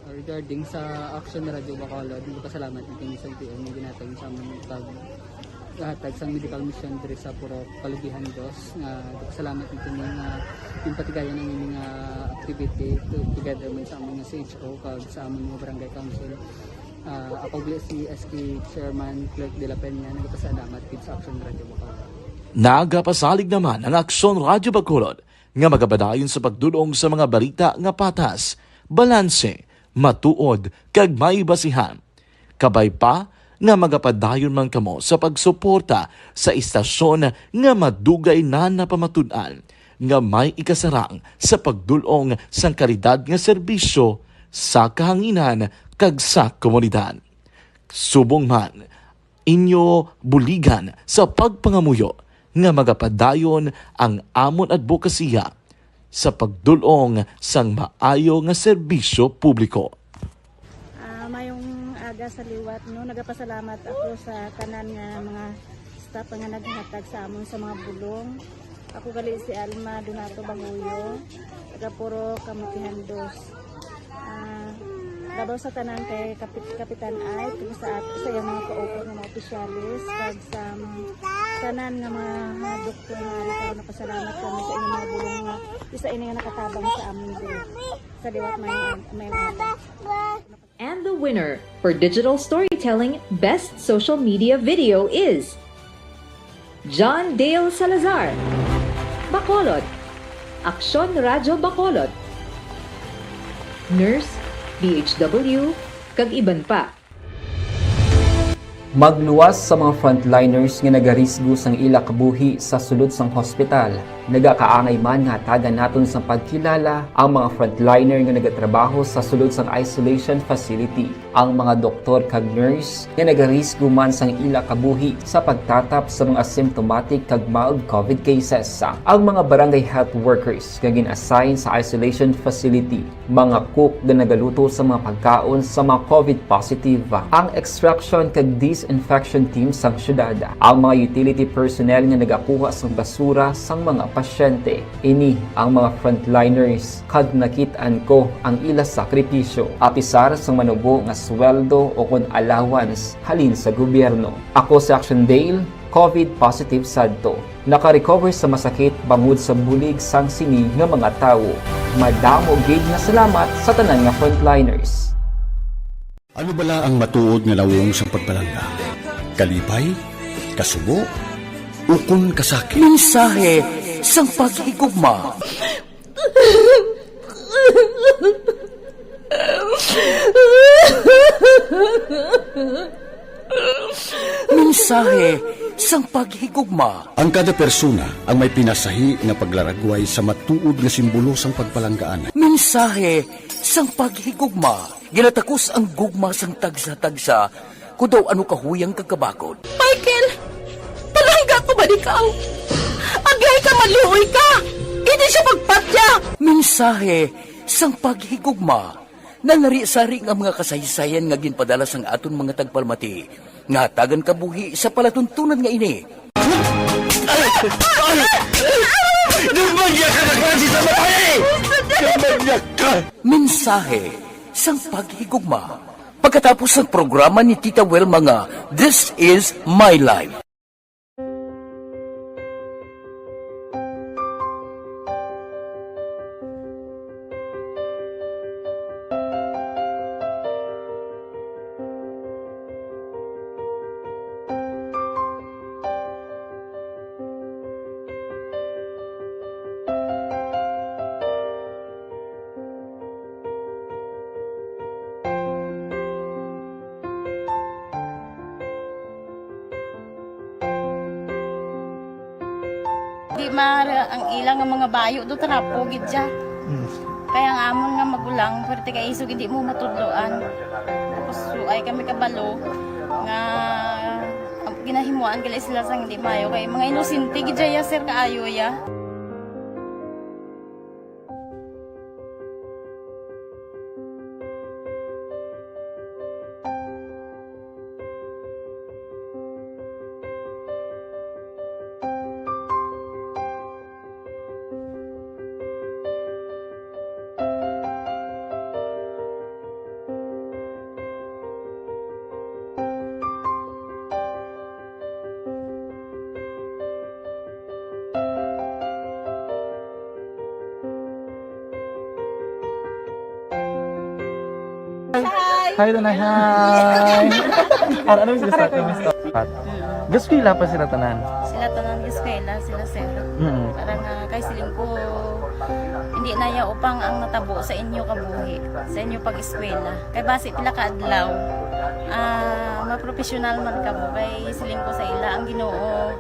Regarding sa action na Radyo Bacolod, hindi pasalamat ng King SLTO na ginatag sa among paghatag sa medical mission diri sa Purok Kalubihan 2 nga salamat nito yung patigayan ng inyong activity together man sa among CHO kag sa among mga barangay council. Ako si SK Chairman Clerk de la Peña nagpasalamat kid sa action Radyo Bacolod. Nagapasalig naman ang Aksyon Radyo Bacolod nga magabadayon sa pagdulong sa mga balita nga patas, balanse, matuod kag may basihan. Kabay pa nga magapadayon man kamo sa pagsuporta sa istasyon nga madugay na napamatud-an nga may ikasarang sa pagdulong sang kalidad nga serbisyo sa kahanginan kag sa komunidad. Subong man inyo buligan sa pagpangamuyo nga magapadayon ang amon advokasya sa pagdulong sang maayo nga serbisyo publiko. Mayong aga sa liwat, no, nagapasalamat ako sa tanan nga mga staff nga naghatag sa amon sa mga bulong. Ako gali si Alma Donato Banguyo, taga Purok Kalubihan 2. Labaw sa tanan kay Kapitan Ay, sa yung mga ka-open ng mga opisyalis, kag sa tanan nga mga doktor nga rin napasalamat kami sa inyong mga bulong nga isa ini nga nakatabang sa amin din. Sa liwat may aga. And the winner for Digital Storytelling Best Social Media Video is John Dale Salazar, Bacolod, Aksyon Radyo Bacolod, Nurse, DHW, kag iban pa. Magluwas sa mga frontliners nga nagarisgo sang ila kabuhi sa sulod sang hospital. Nagakaangay man nga hatagan naton sa pagkilala ang mga frontliner nga nagatrabaho sa sulod sang isolation facility. Ang mga doktor kag nurse nga nagarisgo man sang ila kabuhi sa pagtatap sa mga asymptomatic kag mild COVID cases. Ang mga barangay health workers nga gin-assign sa isolation facility, mga cook nga nagaluto sa mga pagkaon sa mga COVID positive. Ang extraction kag disinfection team sang syudad, ang mga utility personnel nga nagakuha sang basura sang mga pasyente. Ini ang mga frontliners kag nakit-an ko ang ila sakripisyo apisar sang manubo nga sweldo o kun allowance halin sa gobyerno. Ako si Action Dale, COVID positive sadto. Naka-recover sa masakit bangod sa bulig sang sini nga mga tawo. Madamo gid nga salamat sa tanan nga frontliners. Ano bala ang matuod nga lawong sa pagpalangga? Kalipay? Kasubo? Ukon kasakit? Mensahe sang paghigugma. Mensahe sang paghigugma. Ang kada persona ang may pinasahi nga paglaragway sa matuod nga simbolo sang pagpalanggaan. Mensahe sang paghigugma. Ginatakos ang gugma sang tagsa-tagsa kudaw ano kahuyang kagkabakod. Michael! Palangga ko ba ikaw? Agay ka maluoy ka! Hindi siya magpatya! Mensahe sang paghigugma. Nanari-sari nga mga kasaysayan nga ginpadala sang aton mga tagpalmati. Nga tagan kabuhi sa palatuntunan nga ini. Lumagyak ka na klase sa matay! Lumagyak ka! Mensahe sang paghigugma. Pagkatapos ng programa ni Tita Welma nga, This is My Life. di mara ang ilang nga mga bayo do trapo gid siya. Kaya nga amon nga magulang perti kay isog hindi mo matudloan. Tapos ay kami kabalo nga ginahimuan kila sila sang hindi mayo kay mga inosente gid ya sir kaayo ya. Hi, Tanay. Hi. Ano yung gusto natin? Gusto ko ila pa sila tanan. Sila tanan eskwela sila sir. Mm. Parang kay siling ko hindi na ya upang ang natabo sa inyo kabuhi sa inyo pag-eskwela. Kay base pila ka adlaw. Maprofessional man ka mo kay siling ko sa ila ang Ginoo.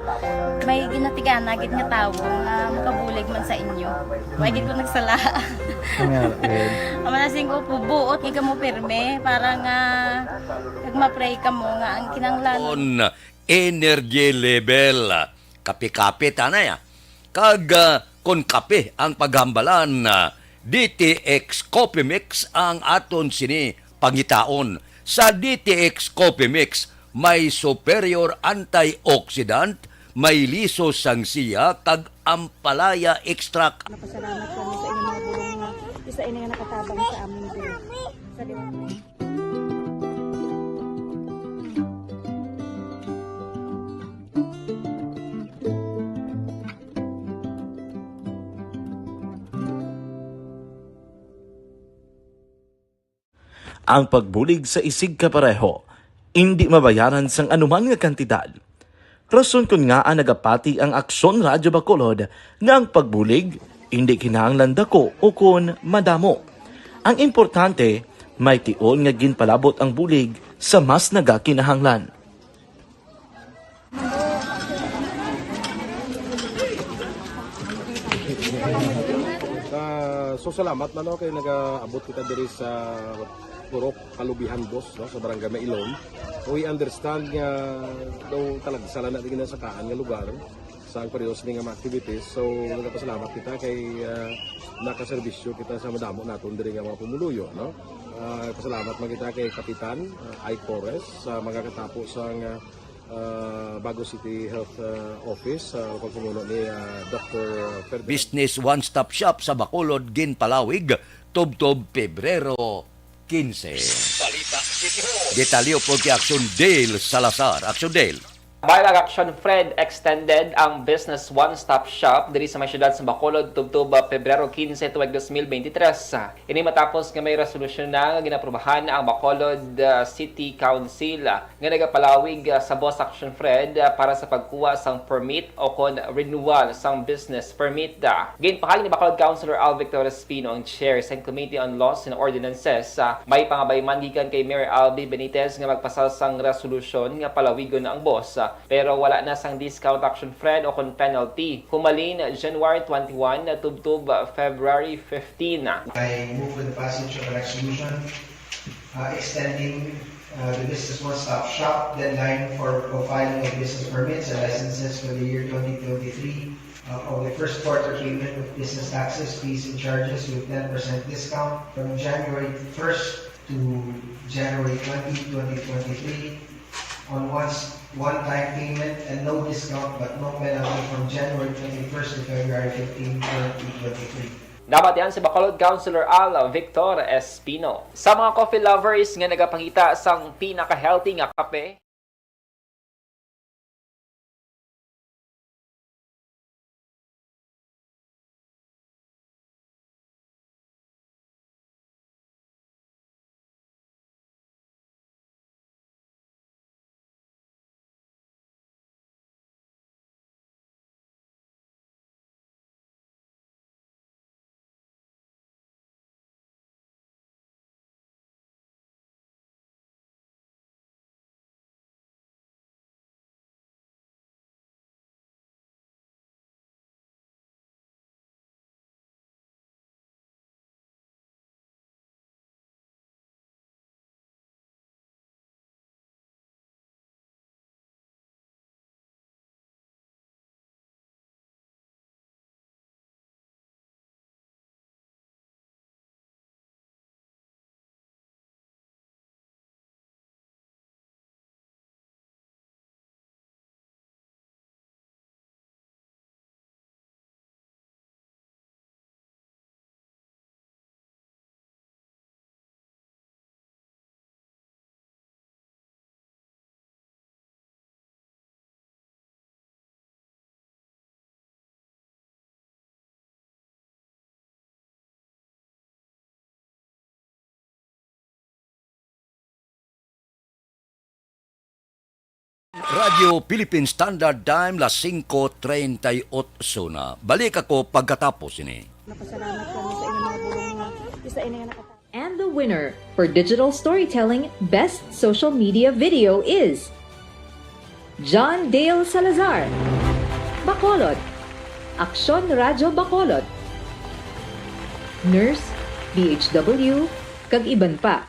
May ginatigana gid nga tawo nga makabulig man sa inyo. Way gid ko nagsala. Amanasing ko po buot nga mo pirme para nga kag ma-pray ka mo nga ang kinanglan On energy level. Kape-kape tanay. Kag kon kape ang paghambalan DTX Coffee Mix ang aton sini pangitaon. Sa DTX Coffee Mix may superior antioxidant, may liso sang siya kag ampalaya extract. Napasalamat kami sa inyong mga bulong nga isa ini nga nakatabang sa amin din. Sa liwat. Ang pagbulig sa isig kapareho, hindi mabayaran sang anuman nga kantidad. Rason kun nga ang nagapati ang Aksyon Radyo Bacolod nga ang pagbulig, hindi kinahanglan dako o kun madamo. Ang importante, may tion nga ginpalabot ang bulig sa mas nagakinahanglan. So salamat na kay nag-abot kita diri sa Purok Kalubihan Boss no, sa Barangay Mailon. We understand nga daw talaga sala na din sa kaan nga lugar sa periyos ni nga mga activities. So nagpasalamat kita kay nakaserbisyo kita sa madamo naton diri nga mga pumuluyo no. Pasalamat man kita kay Kapitan I. Torres sa mga katapos ang Bago City Health Office sa pagpumuno ni Dr. Ferdinand. Business one-stop shop sa Bacolod, Ginpalawig, Tubtob, Pebrero 15. Detalyo po kay Aksyon Dale Salazar. Aksyon Dale. Balag Action Fred extended ang business one-stop shop diri sa may syudad sa Bacolod tubtob Pebrero 15 tuig 2023. Ini matapos nga may resolusyon na nga ginaprobahan ang Bacolod City Council nga nagapalawig sa Boss Action Fred para sa pagkuha sang permit o kon renewal sang business permit. Ginpakali ni Bacolod Councilor Al Victor Espino ang chair sa Committee on Laws and Ordinances. May pangabayman gikan kay Mayor Albi Benitez nga magpasal sang resolusyon nga palawigon ang boss. Pero wala na sang discount Action Fred o kon penalty. Humalin January 21 tubtob February 15. I move for the passage of a resolution extending the business one-stop shop deadline for filing of business permits and licenses for the year 2023 of the first quarter payment of business taxes, fees, and charges with 10% discount from January 1st to January 20, 2023 on one-time payment and no discount but no penalty from January 21st to February 15, 2023. Dapat yan si Bacolod Councilor Al Victor Espino. Sa mga coffee lovers nga nagapangita sang pinaka-healthy nga kape, Radio Philippine Standard Time, las 5:38 na. Balik ako pagkatapos ini. Napasalamat kami sa inyong mga bulong nga isa ini nga nakatapos. And the winner for Digital Storytelling Best Social Media Video is John Dale Salazar, Bacolod, Aksyon Radyo Bacolod, Nurse, DHW, kag iban pa.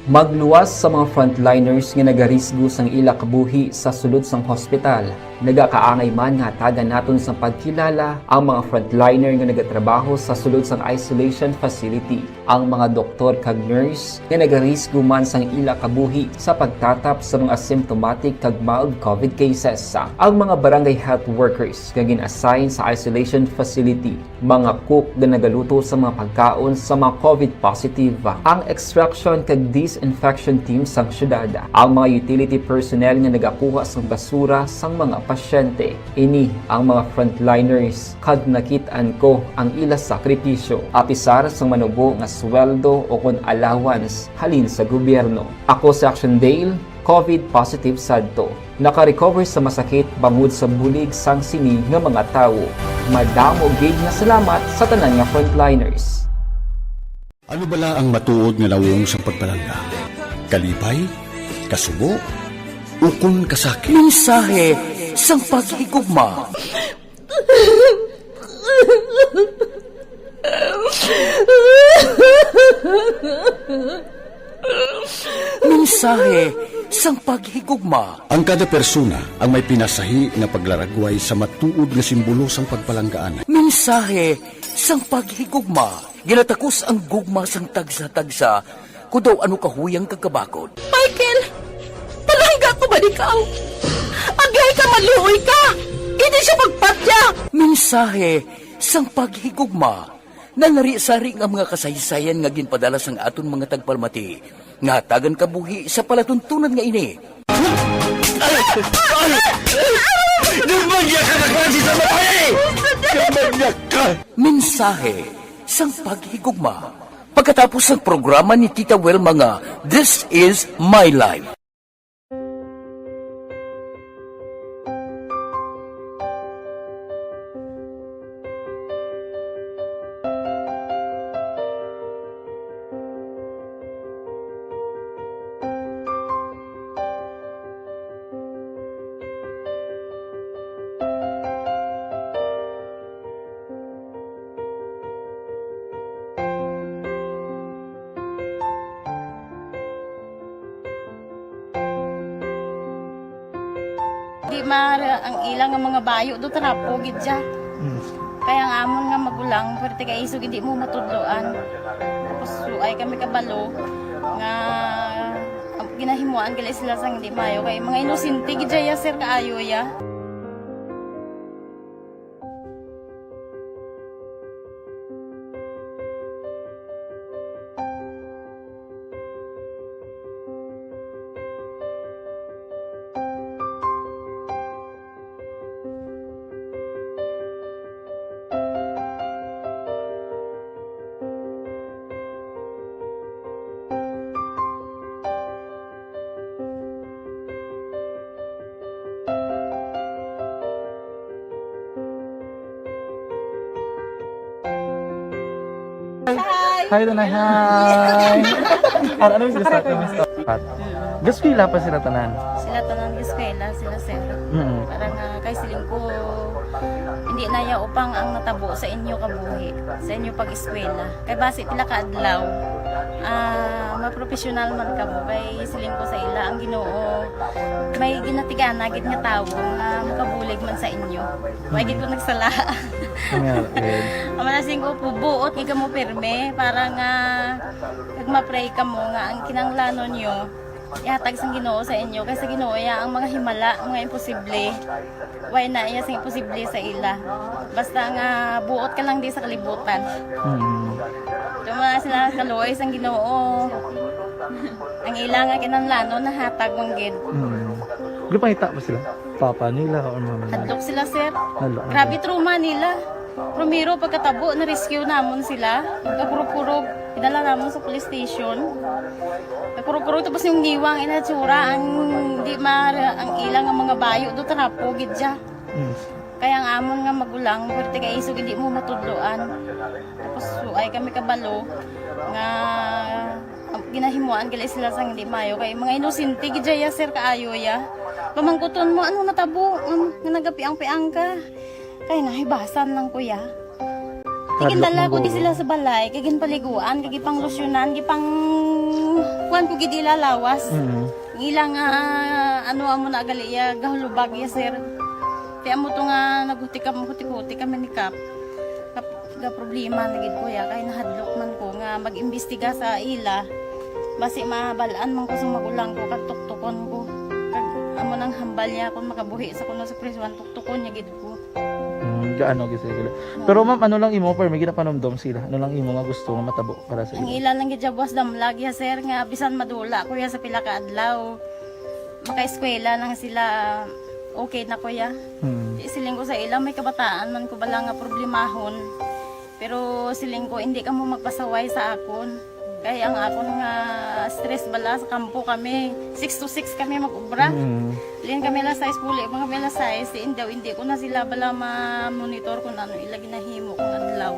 Magluwas sa mga frontliners nga nagarisgo sang ila kabuhi sa sulod sang hospital. Nagakaangay man nga tagan naton sa pagkilala ang mga frontliner nga nagatrabaho sa sulod sang isolation facility. Ang mga doktor kag nurse nga nagarisgo man sang ila kabuhi sa pagtatap sa mga asymptomatic kag mild COVID cases. Ang mga barangay health workers nga gin-assign sa isolation facility, mga cook nga nagaluto sa mga pagkaon sa mga COVID positive, ang extraction kag disinfection team sang syudad, ang mga utility personnel nga nagakuha sang basura sang mga pasyente. Ini ang mga frontliners kad nakitaan ko ang ila sakripisyo apisar sang manubo nga sweldo o kun allowance halin sa gobyerno. Ako si Action Dale, COVID positive sadto. Naka-recover sa masakit bangod sa bulig sang sini nga mga tawo. Madamo gid nga salamat sa tanan nga frontliners. Ano bala ang matuod nga lawong sa pagpalangga? Kalipay? Kasubo? Ukon kasakit? Mensahe sang paghigugma. Mensahe sang paghigugma. Ang kada persona ang may pinasahi nga paglaragway sa matuod nga simbolo sang pagpalanggaan. Mensahe sang paghigugma. Ginatakos ang gugma sang tagsa-tagsa kung daw ano kahuyang kagkabakod. Michael! Palangga ko ba ikaw? Agay ka, maluoy ka! Hindi siya magpatya! Mensahe sang paghigugma. Nanari-sari ang mga kasaysayan nga ginpadala sang aton mga tagpalmati. Nga tagan kabuhi sa palatuntunan nga ini. Mensahe sang paghigugma. Pagkatapos ng programa ni Tita Welma nga This Is My Life. Di mara ang ilang nga mga bayo do tarapo gid siya. Kaya ang amon nga magulang pwerte kay iso gid mo matudloan. Tapos ay kami kabalo nga ginahimuan gali sila sang hindi mayo kay mga inosente gid ya sir kaayo ya. Hi, Tanay. Hi. Ano yung sila sa Mr. Pat? Gusto ko pa sila tanan. Sila tanan eskwela, sila sir. Parang kay siling ko hindi na ya upang ang natabo sa inyo kabuhi, sa inyo pag-eskwela. Kay base pila ka adlaw. Maprofessional man ka mo kay siling ko sa ila ang Ginoo. May ginatigan gid nga tawo nga makabulig man sa inyo. Way gid ko nagsala. Amanasing ko pubuot kay mo pirme para nga kag ma-pray ka mo nga ang kinanglanon nyo ihatag sang Ginoo sa inyo kay sa Ginoo ya ang mga himala, mga imposible. Way na iya sing imposible sa ila. Basta nga buot ka lang di sa kalibutan. Tuma sila kaluoy sang Ginoo. Ang ila nga kinanglanon nahatag mong gid. Lupangita ba sila? Papa nila o mama nila? Hadlok sila sir. Hadlok. Grabe trauma nila. Primero pagkatabo na rescue namon sila. Pagkurog-kurog. Pinala naman sa police station. Kuro-kuro tapos yung giwang inatsura ang ang ilang nga mga bayo do trapo gidya. Kaya ang amon nga magulang pero tiga isog hindi mo matudloan. Tapos ay kami kabalo nga ginahimuan gali sila sang hindi mayo kay mga inosente gidya sir kaayo ya. Pamangkuton mo ano natabo nga nagapiang-piang ka. Kay nahibasan lang kuya. Kigindala ko di sila sa balay, kagin paliguan, kagi pang losyunan, gipang kuan ko gidi lalawas. Ilang ano amo na gali ya gahulubag ya sir. Kaya mo to nga naguti kami ni Kap. Ga problema na gid ko ya kay nahadlok man ko nga mag-imbestiga sa ila. Basi mabalaan man ko sa magulang ko kag tuktukon ko. Kag amo nang hambal niya kung makabuhi sa kuno sa prison tuktukon niya gid ko. Gaano gid sila. Pero ma'am, ano lang imo per may ginapanomdom sila? Ano lang imo nga gusto nga matabo para sa Ang ila lang gid jabwas damlag ya sir nga bisan madula kuya sa pila ka adlaw. Maka-eskwela lang sila okay na kuya. Siling ko sa ila may kabataan man ko bala nga problemahon. Pero siling ko hindi ka mo magpasaway sa akon. Kaya ang akon nga stress bala sa kampo kami. 6 to 6 kami mag-ubra. Lian kami la size puli, mga kami la size. Hindi ko na sila bala ma-monitor kung ano ila ginahimo kung adlaw.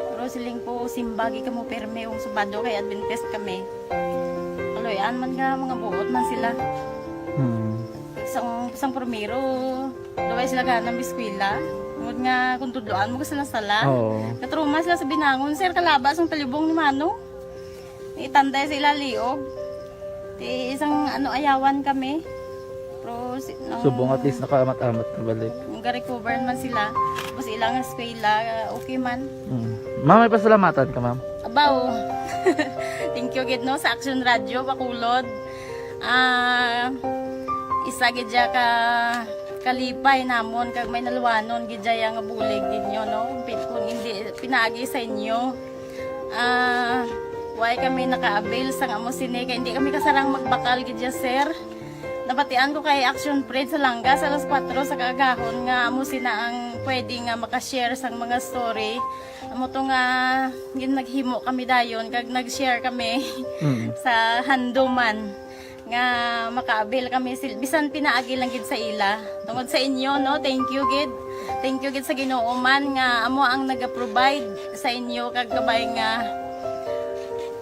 Pero siling ko simbagi ka mo perme yung subado kay Adventist kami. Kaloyan man nga mga buot man sila. Isang primero, daway sila ka ng biskwila. Ngod nga kung tudloan mo ka sila sala. Katruma sila sa binangon, sir kalabas ang talibong ni Mano. Itanday sa ilaliog. Isang ayawan kami. Pero subong at least nakaamat-amat na balik. Ga-recover man sila. Tapos ilang eskwela, okay man. Ma'am, may pasalamatan ka ma'am? Abaw. Thank you gid no sa Action Radio Bacolod. Isa gid ka kalipay namon kag may naluwanon gid nga bulig gid nyo no. Kung hindi pinaagi sa inyo. Why kami naka-avail sang amo sine kay hindi kami kasarang magbakal gid sir. Napatian ko kay Action Fred sa Langgas alas 4 sa kaagahon nga amo sina ang pwede nga makashare sang mga story. Amo to nga naghimo kami dayon kag nag-share kami sa handuman nga maka-avail kami bisan pinaagi lang gid sa ila. Tungod sa inyo no, thank you gid. Thank you gid sa Ginoo man nga amo ang naga-provide sa inyo kag gabay nga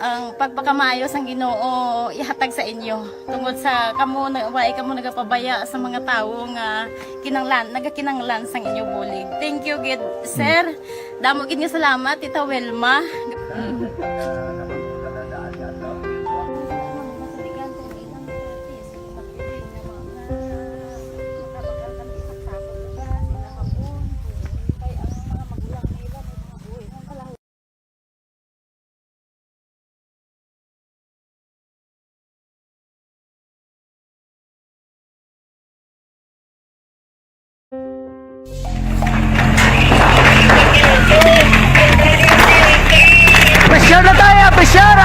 ang pagpakamayos ang Ginoo ihatag sa inyo tungod sa kamo nagapabaya sa mga tawo nga nagakinanglan sang inyo bulig. Thank you gid sir. Damo gid nga salamat Tita Welma. Pressure na tayo! Pressure!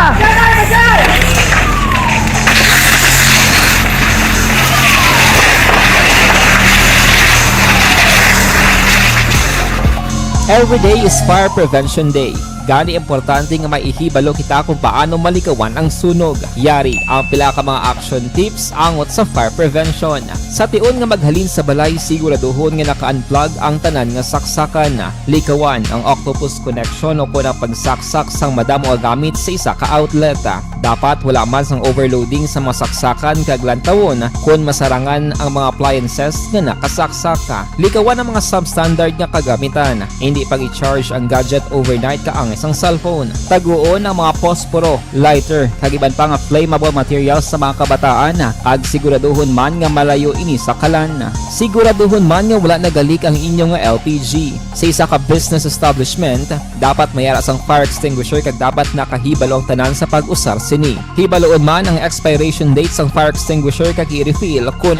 Every day is Fire Prevention Day. Gani importante nga maihibalo kita kung paano malikawan ang sunog. Yari ang pila ka mga action tips angot sa fire prevention. Sa tiun nga maghalin sa balay, siguraduhon nga naka-unplug ang tanan nga saksakan. Likawan ang octopus connection o kung ang pagsaksak sang madamo nga gamit sa isa ka outlet. Dapat wala man sang overloading sa mga saksakan kag lantawon kung masarangan ang mga appliances nga nakasaksaka. Likawan ang mga substandard nga kagamitan. Hindi pag i-charge ang gadget overnight kaang isang cellphone. Taguon ang mga posporo, lighter, kag iban pa nga flammable materials sa mga kabataan. Ag siguraduhon man nga malayo ini sa kalan. Siguraduhon man nga wala nagalik ang inyong LPG. Sa isa ka business establishment, dapat mayara sang fire extinguisher kag dapat nakahibalo ang tanan sa pag-usar sini. Hibaloon man ang expiration date sang fire extinguisher kag i-refill kung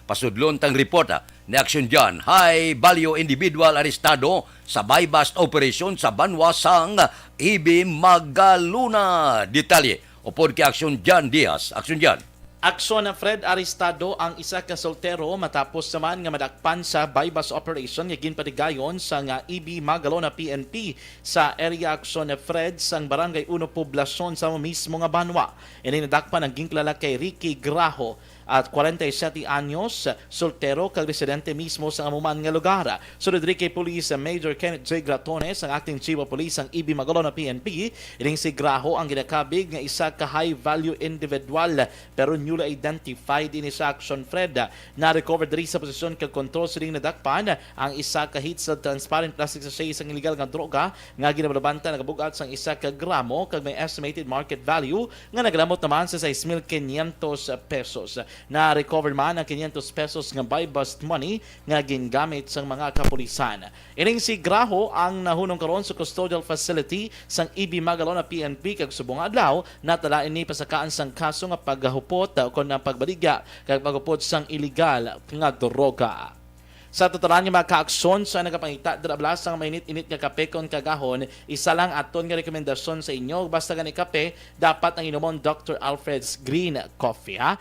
pasudlon tang report ni Action Jan high value individual arestado sa buy-bust operation sa Banwa sang Ibi Magaluna. Detalye upod kay Action Jan Diaz. Action Jan. Aksyon na Fred arestado ang isa ka soltero matapos naman nga madakpan sa bypass operation nga ginpatigayon sa nga EB Magalona PNP sa area aksyon na Fred sang Barangay 1 Poblasyon sa mismo nga banwa. Ini nadakpan ang ginklala kay Ricky Graho at 47 anyos, soltero, kag residente mismo sa amuman nga lugar. Sunod rin kay Police Major Kenneth J. Gratones, ang acting chief of police ang EB Magalona PNP, ining si Graho ang ginakabig nga isa ka high-value individual pero newly identified ini sa action Fred. Na-recover diri sa posisyon kag kontrol sining nadakpan ang isa ka hits sa transparent plastic sachet isang illegal nga droga nga ginabanta nagabugat sang isa ka gramo kag may estimated market value nga naglamot naman sa 6,500 pesos. Na-recover man ang 500 pesos nga buy-bust money nga gingamit sa mga kapulisan. Ining si Graho ang nahunong karon sa custodial facility sang EB Magalona PNP kag subong adlaw natala ini pasakaan sang kaso nga paghupot kon ang pagbaligya kag paghupot sang illegal nga droga. Sa tuturan nga mga kaaksyon sa nagapangita drablas ang mainit-init nga kape kon kagahon, isa lang aton nga rekomendasyon sa inyo basta gani kape dapat ang inomon Dr. Alfred's Green Coffee ha.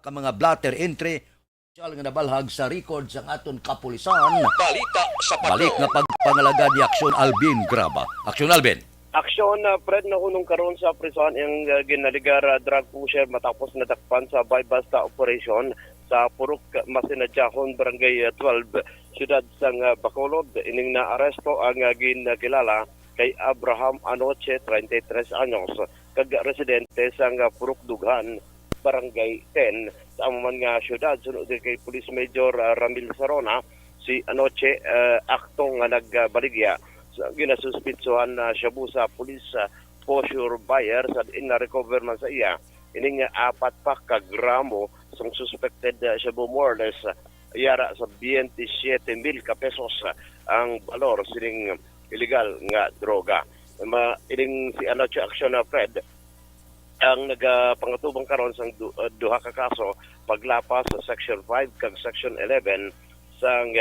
Ka mga blatter entry opisyal nga nabalhag sa record sa aton kapulisan. Balita sa patrol. Balik nga pagpangalaga ni Aksyon Alvin Graba. Aksyon Alvin. Aksyon na Fred na hunong karon sa prison ang ginaligar drug pusher matapos nadakpan sa buy-basta operation sa Purok Masinadjahon, Barangay 12, siyudad sang Bacolod. Ining na aresto ang ginakilala kay Abraham Anoche, 33 anyos, kag residente sang Purok Dughan, Barangay 10 sa amuman nga syudad. Sunod kay Police Major Ramil Sarona, si Anoche aktong nga nagbaligya sa ginasuspitsuhan na shabu sa police posture buyer sa ina-recover man sa iya. Ining 4 pa ka gramo sang suspected shabu more or less yara sa 27,000 ka pesos ang valor sining illegal nga droga. Ining si Anoche Action na Fred ang nagapangatubang karon sang duha ka kaso paglapas sa Section 5 kag Section 11 sang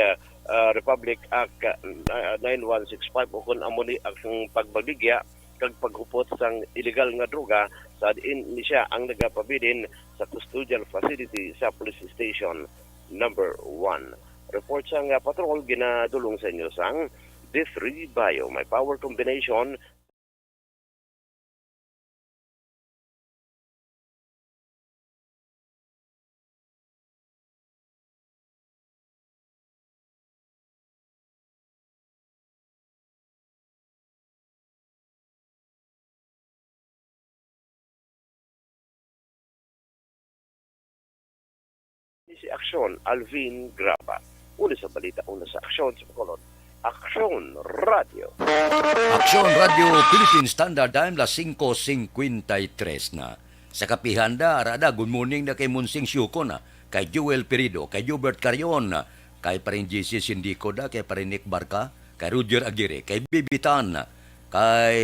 Republic Act 9165 ukon amuni ang pagbaligya kag paghupot sang illegal nga droga sa diin ni siya ang nagapabilin sa custodial facility sa Police Station number 1. Report sang patrol ginadulong sa inyo sang D3 Bio. May power combination si Aksyon Alvin Graba. Una sa balita, una sa Aksyon sa Bacolod. Aksyon Radio. Aksyon Radio Philippine Standard Time las 5:53 na. Sa kapihanda, arada, good morning na kay Munsing Syuko na, kay Joel Perido, kay Jubert Carion, kay parin JC Sindico da, kay parin Nick Barca, kay Roger Aguirre, kay Bibitan, kay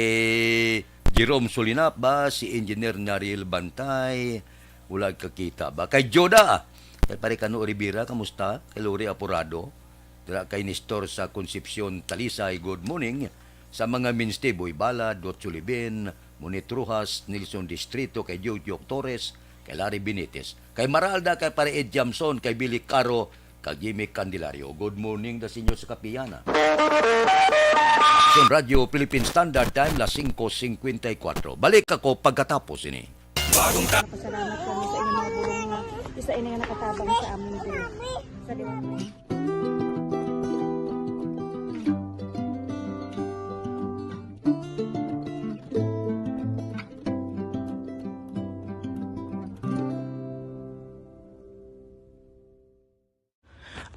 Jerome Solinap ba, si Engineer Nariel Bantay, wala kakita ba, kay Joda, kay Parikano Rivera, kamusta? Kay Lori Apurado, kay Nestor sa Concepcion Talisay, good morning. Sa mga Minste, Boy Bala, Dot Sulibin, Munit Rujas, Nilson Distrito, kay Jojo Torres, kay Larry Benitez, kay Maralda, kay Pare Ed Jamson, kay Billy Caro, kay Jimmy Candelario. Good morning da sinyo sa Kapiyana. Sa Radio Philippine Standard Time, las 5:54. Balik ako pagkatapos ini. Pasalamat kami sa inyong mga bulong na isa ini nga nakatabang sa amin din. Sa liwat.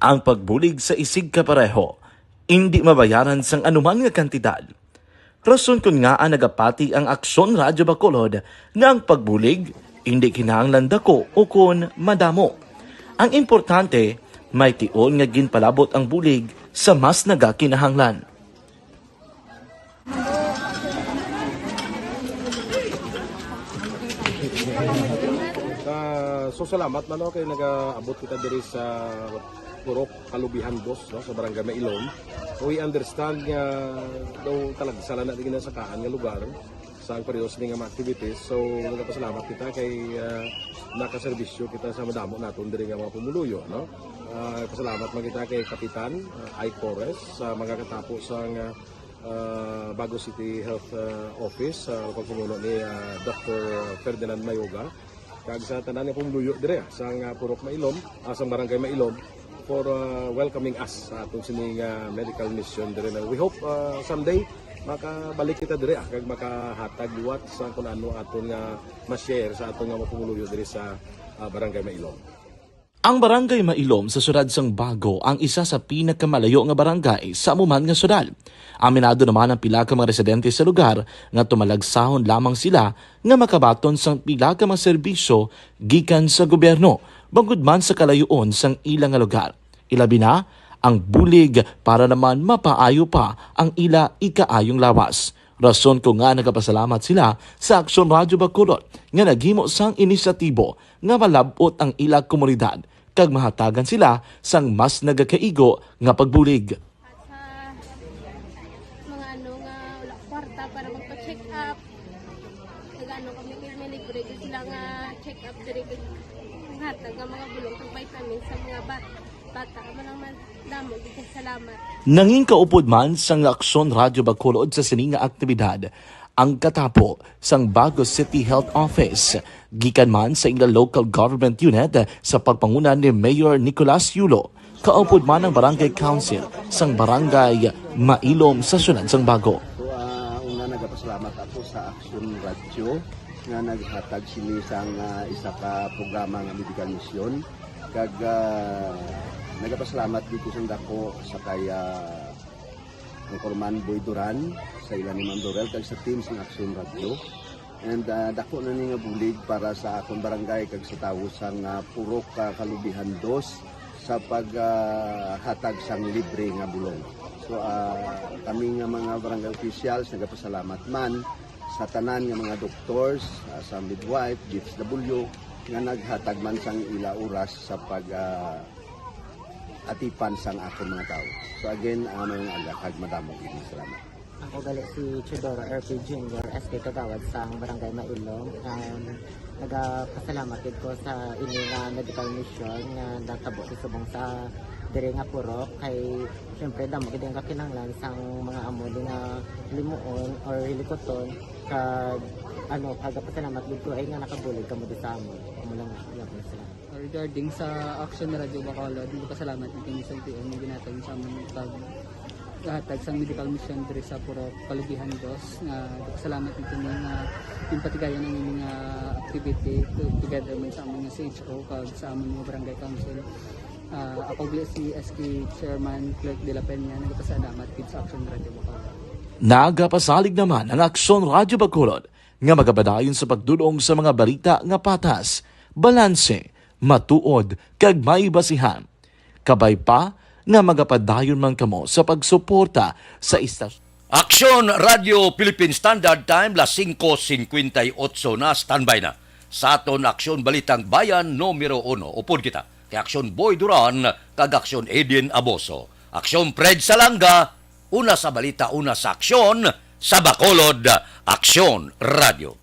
Ang pagbulig sa isig kapareho, hindi mabayaran sang anuman nga kantidad. Rason kun nga nagapati ang Aksyon Radyo Bacolod nga ang pagbulig hindi kinahanglan dako o kun madamo. Ang importante, may tion nga ginpalabot ang bulig sa mas nagakinahanglan. So salamat man kay nag-abot kita diri sa Purok Kalubihan Boss, no, sa Barangay Mailom. We understand nga daw talaga sala na din sa kaan nga lugar sa periyos ni nga mga activities. So nagpasalamat kita kay nakaserbisyo kita sa madamo naton diri nga mga pumuluyo, no. Pasalamat man kita kay Kapitan I. Torres sa mga katapos ang Bago City Health Office sa pagpumuno ni Dr. Ferdinand Mayoga. Kag sa tanan nga pumuluyo dire sa Purok Mailom, sa Barangay Mailom, for welcoming us sa atong sining medical mission dire. We hope someday makabalik kita dire kag makahatag liwat sa kun ano aton nga ma-share sa atong nga mapumuluyo dire sa Barangay Mailom. Ang Barangay Mailom sa syudad sang Bago ang isa sa pinakamalayo nga barangay sa amuman nga syudad. Aminado naman ang pila ka mga residente sa lugar nga tumalagsahon lamang sila nga makabaton sang pila ka mga serbisyo gikan sa gobyerno bangod man sa kalayuon sang ilang nga lugar. Ilabi na ang bulig para naman mapaayo pa ang ila ikaayong lawas. Rason ko nga nagapasalamat sila sa Aksyon Radyo Bacolod nga naghimo sang inisyatibo nga malabot ang ila komunidad kag mahatagan sila sang mas nagakaigo nga pagbulig. Mga ano nga wala kwarta para magpa-check up. Nagano kami libre sila nga check up diri hatag nga mga bulong kag vitamins sa mga bata man damo di salamat. Nanging kaupod man sang Aksyon Radyo Bacolod sa sining nga aktibidad ang katapo sang Bago City Health Office gikan man sa ila local government unit sa pagpanguna ni Mayor Nicolas Yulo. Kaupod man ang Barangay Council sang Barangay Mailom sa syudad sang Bago. So una nagapasalamat ako sa Aksyon Radio nga naghatag sini sang isa ka programa nga medical mission kag nagapasalamat dito sa dako sa kaya ang Corman Boy Duran sa ilan ni Ma'am Dorel kag sa team ng Aksyon Radio. And dako na ni nga bulig para sa akong barangay kag sa tawo sang Purok Kalubihan 2 sa paghatag sang libre nga bulong. So kami nga mga barangay officials nagapasalamat man sa tanan nga mga doctors, sa midwife, DFW nga naghatag man sang ila oras sa atipan sang akong mga tao. So again, mayong aga kag madamo gid salamat. Ako gali si Chidoro RP Jr. SK Kagawad sa Barangay Mailom. Nagapasalamat ko sa inyo nga medical mission nga natabo sa subong sa diri nga purok kay syempre damo gid ang kakinahanglan sang mga amo din nga limuon or hilikoton kag ano pagpasalamat gid ko ay nga nakabulig kamo di sa amo lang yapon sila. Regarding sa Action Radio Bacolod, nagpasalamat din sa LTO nga ginatag sa among paghatag sa medical mission diri sa Purok Kalubihan 2 nga nagpasalamat din kami nga impatigayon ang inyong activity together may sa among CHO kag sa among mga barangay council. Ako si SK Chairman Clerk de la Peña nagpasalamat din sa Action Radio Bacolod. Nagapasalig naman ang Aksyon Radyo Bacolod nga magabadayon sa pagdulong sa mga balita nga patas, balanse, matuod, kag may basihan. Kabay pa nga magapadayon man kamo sa pagsuporta sa istasyon. Aksyon Radio Philippine Standard Time, las 5:58 na, standby na. Sa aton Aksyon Balitang Bayan, numero 1. Upod kita, kay Aksyon Boy Duran, kag Aksyon Edin Aboso. Aksyon Fred Salanga, una sa balita, una sa aksyon, sa Bacolod, Aksyon Radio.